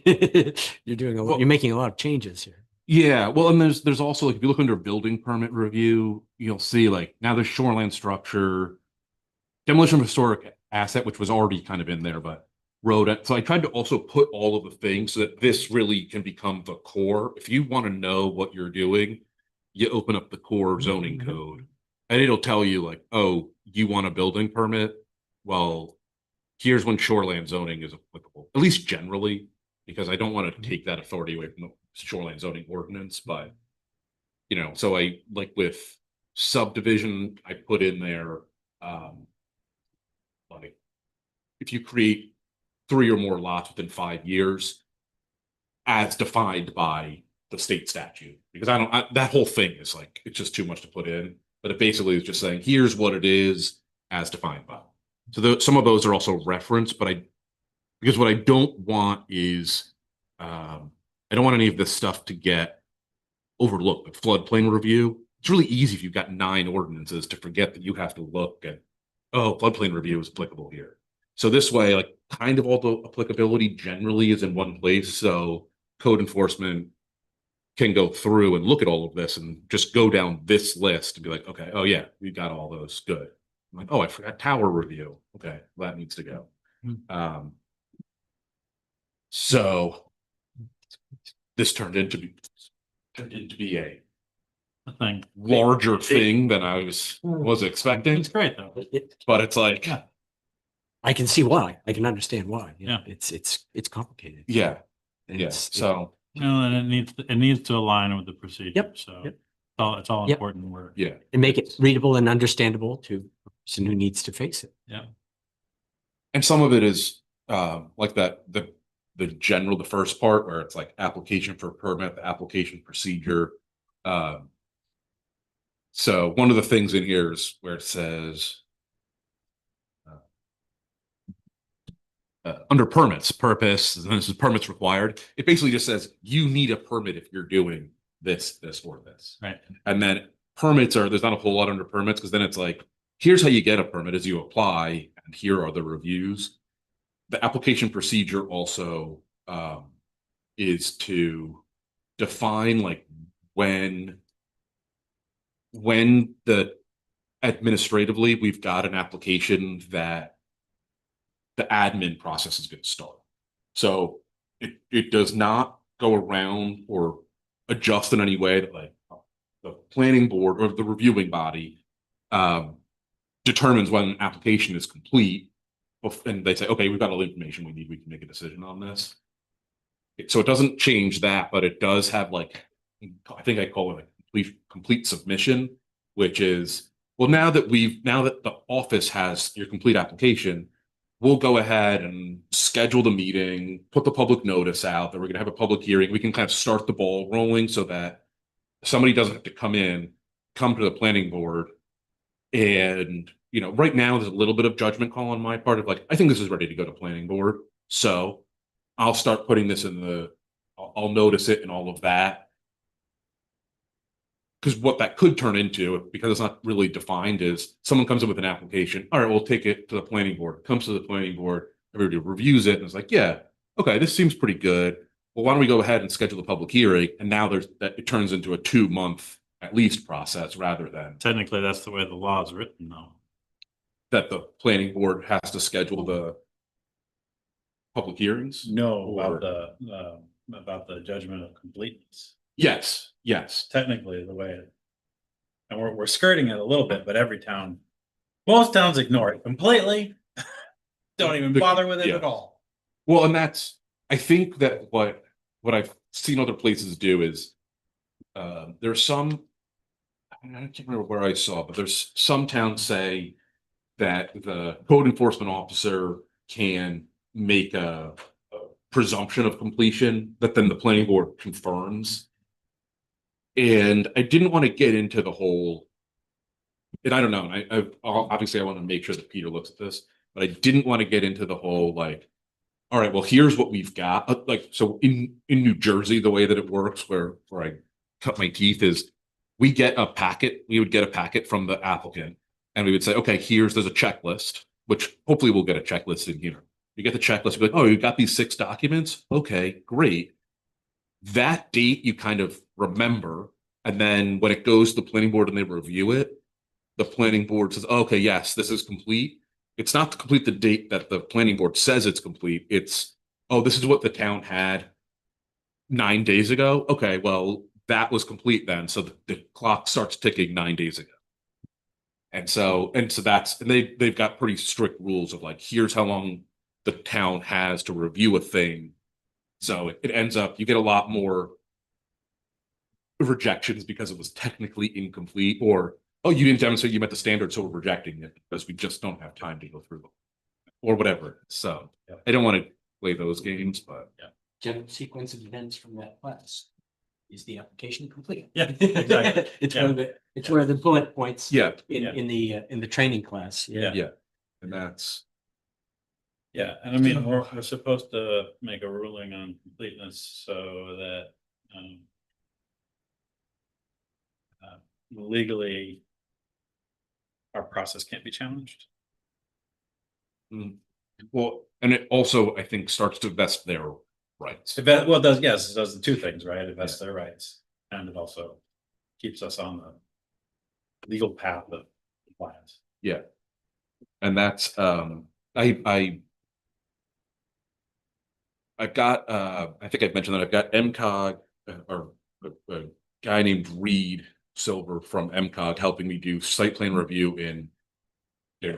you're doing a lot, Well, you're making a lot of changes here. Yeah, well, and there's also like if you look under building permit review, you'll see like now there's shoreline structure, demolition of historic asset, which was already kind of in there, but road. So I tried to also put all of the things so that this really can become the core. If you want to know what you're doing, you open up the core zoning code, and it'll tell you like, oh, you want a building permit? Well, here's when shoreline zoning is applicable, at least generally, because I don't want to take that authority away from the shoreline zoning ordinance. But, so I like with subdivision, I put in there, like if you create 3 or more lots within 5 years, as defined by the state statute, because that whole thing is like, it's just too much to put in, but it basically is just saying, here's what it is as defined by. So some of those are also referenced, but because what I don't want is, I don't want any of this stuff to get overlooked. The floodplain review, it's really easy if you've got 9 ordinances to forget that you have to look at, oh, floodplain review is applicable here. So this way, like kind of all the applicability generally is in one place. So code enforcement can go through and look at all of this and just go down this list and be like, okay, oh yeah, we got all those, good. I'm like, oh, I forgot tower review. Okay, well, that needs to go. So this turned into be a Thing. larger thing than I was expecting. It's great though. But it's like, Yeah. I can see why. I can understand why. Yeah. It's complicated. yeah, And yeah. it's- So And it needs to align with the procedure. Yep, So yep. it's all Yep. important work. yeah, and make it readable and understandable to a person who needs to face it. Yeah. and some of it is like that the first part where it's like application for permit, the application procedure. So one of the things in here is where it says under permits, purpose, and this is permits required. It basically just says you need a permit if you're doing this, or this. Right. And then permits there's not a whole lot under permits, because then it's like, here's how you get a permit is you apply, and here are the reviews. The application procedure also is to define like when the administratively we've got an application that the admin process is going to start. So it does not go around or adjust in any way that like the planning board or the reviewing body determines when an application is complete, and they say, okay, we've got all the information we need, we can make a decision on this. So it doesn't change that, but it does have like, I think I call it a complete submission, which is well, now that the office has your complete application, we'll go ahead and schedule the meeting, put the public notice out that we're gonna have a public hearing. We can kind of start the ball rolling so that somebody doesn't have to come to the planning board. And, right now there's a little bit of judgment call on my part of like, I think this is ready to go to planning board. So I'll start putting this I'll notice it and all of that. Because what that could turn into, because it's not really defined, is someone comes in with an application. All right, we'll take it to the planning board. Comes to the planning board, everybody reviews it, and it's like, yeah, okay, this seems pretty good. Well, why don't we go ahead and schedule the public hearing? And now it turns into a 2-month at least process rather than Technically, that's the way the law is written, though. that the planning board has to schedule the public hearings. No, Or- about the judgment of completeness. Yes. Technically, the way and we're skirting it a little bit, but most towns ignore it completely. Don't even bother with it Yeah. at all. Well, and I think that what I've seen other places do is there's some, I can't remember where I saw, but there's some towns say that the code enforcement officer can make a presumption of completion that then the planning board confirms. And I didn't want to get into the whole, and I don't know, and obviously I want to make sure that Peter looks at this, but I didn't want to get into the whole like, all right, well, here's what we've got. Like, so in New Jersey, the way that it works, where I cut my teeth is we would get a packet from the applicant, and we would say, okay, there's a checklist, which hopefully we'll get a checklist in here. You get the checklist, you're like, oh, you got these 6 documents? Okay, great. That date you kind of remember, and then when it goes to the planning board and they review it, the planning board says, okay, yes, this is complete. It's not to complete the date that the planning board says it's complete. It's, oh, this is what the town had 9 days ago. Okay, well, that was complete then. So the clock starts ticking 9 days ago. And so they've got pretty strict rules of like, here's how long the town has to review a thing. So it ends up, you get a lot more rejections because it was technically incomplete, or, oh, you didn't demonstrate you met the standard, so we're rejecting it because we just don't have time to go through them, or whatever. So I don't want to play those games, but General sequence of events from that class. Is the application complete? Yeah, exactly. It's one of the bullet points. yeah, In the training class. Yeah. and that's Yeah, and I mean, we're supposed to make a ruling on completeness so that legally our process can't be challenged. well, and it also I think starts to vest their rights. It does the 2 things, right? It vests their rights, and it also keeps us on the legal path of compliance. Yeah, and that's I've got I think I've mentioned that I've got MCOG or a guy named Reed Silver from MCOG helping me do site plan review in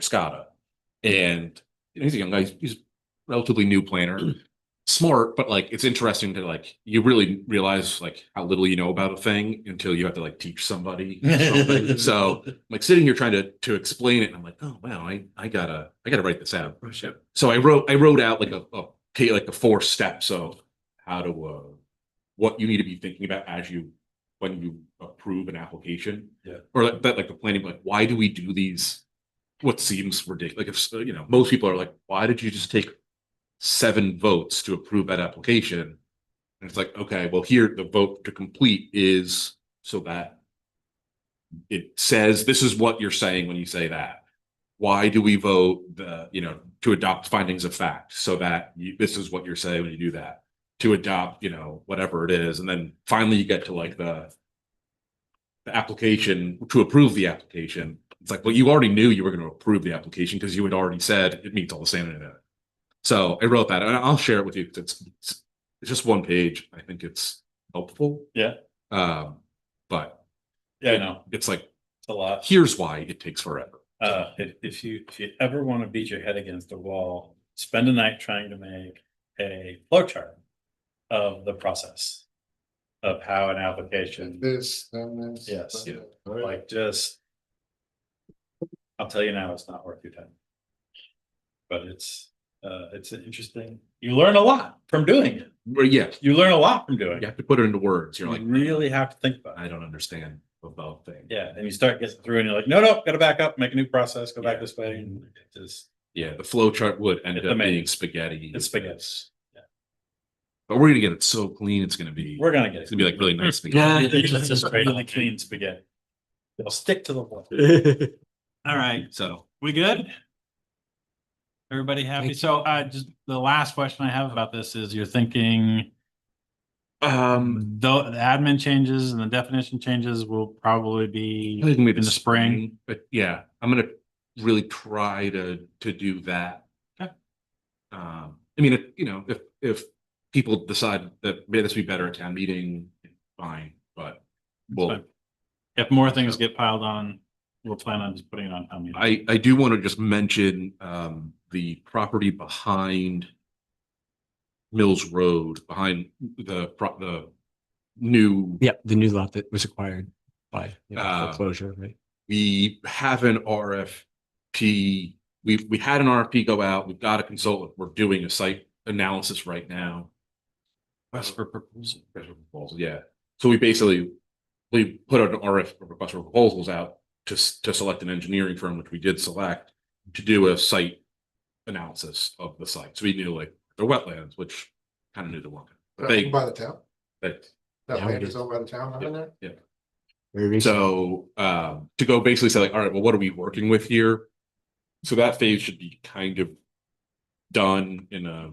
Scotta. And he's a young guy, he's a relatively new planner, smart, but like it's interesting to like you really realize like how little you know about a thing until you have to like teach somebody something. So like sitting here trying to explain it, and I'm like, oh wow, I gotta write this out. So I wrote out like like the 4 steps of how to what you need to be thinking about when you approve an application. Yeah. Or like the planning, like why do we do these? What seems ridiculous. Like if most people are like, why did you just take 7 votes to approve that application? And it's like, okay, well, here the vote to complete is so that it says this is what you're saying when you say that. Why do we vote to adopt findings of fact so that this is what you're saying when you do that? To adopt, whatever it is. And then finally you get to like the application to approve the application. It's like, well, you already knew you were going to approve the application because you had already said it meets all the standards in it. So I wrote that, and I'll share it with you. It's just 1 page. I think it's helpful. Yeah. But Yeah, I know. it's like It's a lot. here's why it takes forever. If you ever want to beat your head against the wall, spend a night trying to make a flowchart of the process of how an application. This, then this. Yes. Yeah. Like just I'll tell you now, it's not worth your time. But it's an interesting, you learn a lot from doing it. Well, yeah, You learn a lot from doing you it. have to put it into words. You're You like, really have to think about it. I don't understand the both thing. Yeah, and you start getting through and you're like, no, gotta back up, make a new process, go back this way. And it just, Yeah, the flow chart would end It's up being amazing. spaghetti. it's spaghetti. But we're gonna get it so clean. It's gonna be. We're gonna get It's it. gonna be like really nice Yeah. spaghetti. It's just really clean spaghetti. It'll stick to the wall. All right, So we good? Everybody happy? Thank you. So just the last question I have about this is you're thinking the admin changes and the definition changes will probably be I think maybe in the spring. but yeah, I'm gonna really try to do that. Okay. I mean, if people decide that maybe this would be better at town meeting, fine, but well, fine. If more things get piled on, we'll plan on just putting it on town meeting. I do want to just mention the property behind Mills Road, behind the new. Yeah, the new lot that was acquired by Uh, foreclosure, right? We have an RFP. We had an RFP go out. We've got a consultant. We're doing a site analysis right now. Request for proposal. Request for proposal, yeah. So we put an RF request for proposals out to select an engineering firm, which we did select, to do a site analysis of the site. So we knew like the wetlands, which kind of knew the one. Owned by the town? But That Yeah, land we is did. owned by the town, not in there? Very recent. so to go basically say like, all right, well, what are we working with here? So that phase should be kind of done in a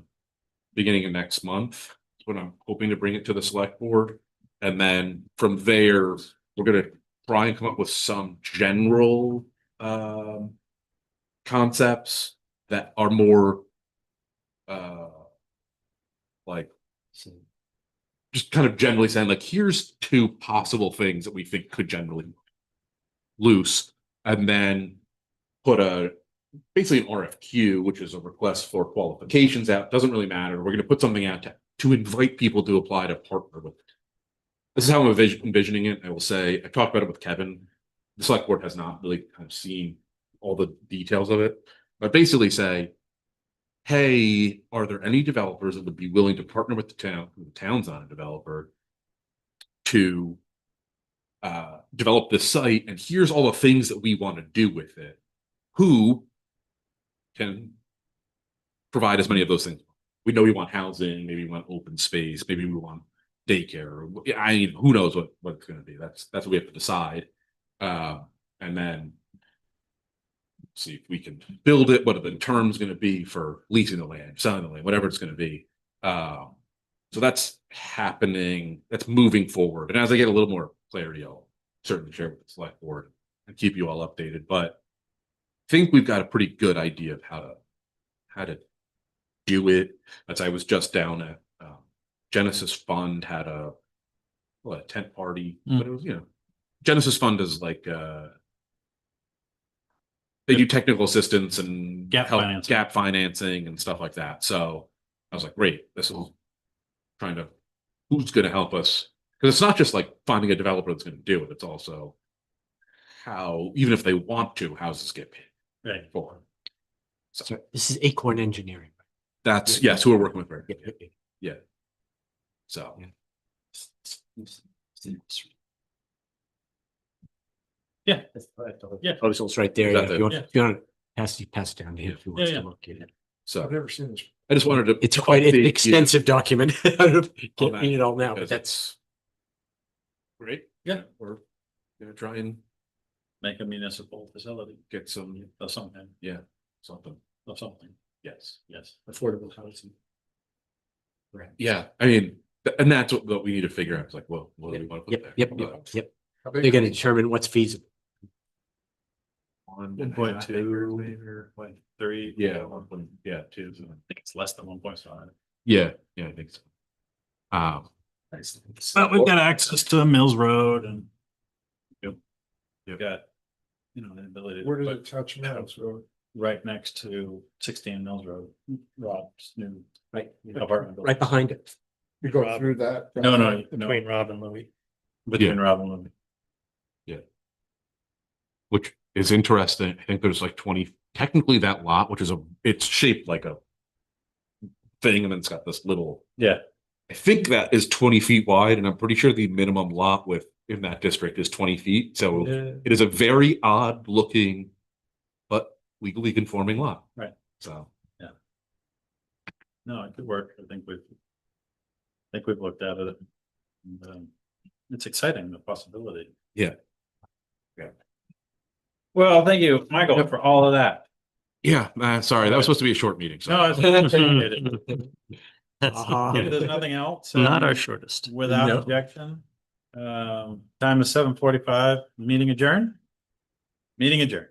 beginning of next month. That's when I'm hoping to bring it to the select board. And then from there, we're gonna try and come up with some general concepts that are more like just kind of generally saying like, here's two possible things that we think could generally loose, and then put basically an RFQ, which is a request for qualifications out. Doesn't really matter. We're going to put something out to invite people to apply to partner with it. This is how I'm envisioning it. I will say, I talked about it with Kevin. The select board has not really kind of seen all the details of it, but basically say, hey, are there any developers that would be willing to partner with the town? The town's not a developer, to develop this site, and here's all the things that we want to do with it. Who can provide as many of those things? We know we want housing, maybe we want open space, maybe we want daycare. I mean, who knows what it's going to be? That's what we have to decide, and then see if we can build it. What are the terms going to be for leasing the land, selling the land, whatever it's going to be. So that's happening. That's moving forward, and as I get a little more clarity, I'll certainly share with the select board and keep you all updated. But I think we've got a pretty good idea of how to do it. As I was just down at Genesis Fund had a tent party, but it was, Genesis Fund is like they do technical assistance and gap financing and stuff like that. So I was like, great, this is who's going to help us, because it's not just like finding a developer that's going to do it. It's also how, even if they want to, how's this get paid for? So this is Acorn Engineering. That's yes, who we're working with. Right? Yeah. So Yeah. Oh, so it's right there. Is Yeah. that If you want to pass it down to him if he wants Yeah, to look at it. so I've never seen this. I just wanted to. It's quite an update you extensive document. I don't know if you on can that, read it all now, but because that's it's great. Yeah. We're gonna try and Make a municipal facility get some of something, something. of something. Yes. Yes. affordable housing. Yeah. I mean, and that's what we need to figure out. It's like, well, what do we want to put Yep, there? yep. How big They're going to is it? determine what's feasible. 1.2, 1.3. Yeah. 1. Yeah. 2. I think it's less than 1.5. Yeah. Yeah. I think so. But we've got access to Mills Road and we've got, the ability Where to does put it touch Mills Road? right next to 16 Mills Road, Rob's new Right. apartment building. Right behind it. You go Rob. through that? No. Between Rob and Louis. Between Yeah. Rob and Louis. Which is interesting. I think there's like 20, technically that lot, which is it's shaped like a thing, and then it's got this little, Yeah. I think that is 20 feet wide, and I'm pretty sure the minimum lot width in that district is 20 feet. So Yeah. it is a very odd looking, but legally conforming lot. Right. So. No, it could work. I think we've looked at it. And, it's exciting, the possibility. Yeah. Well, thank you, Michael, for all of that. Yeah, sorry, that was supposed to be a short meeting. So. No, it's appreciated. Uh-huh. If there's nothing else. Not our shortest. Without No. objection. Time is 7:45. Meeting adjourned. Meeting adjourned.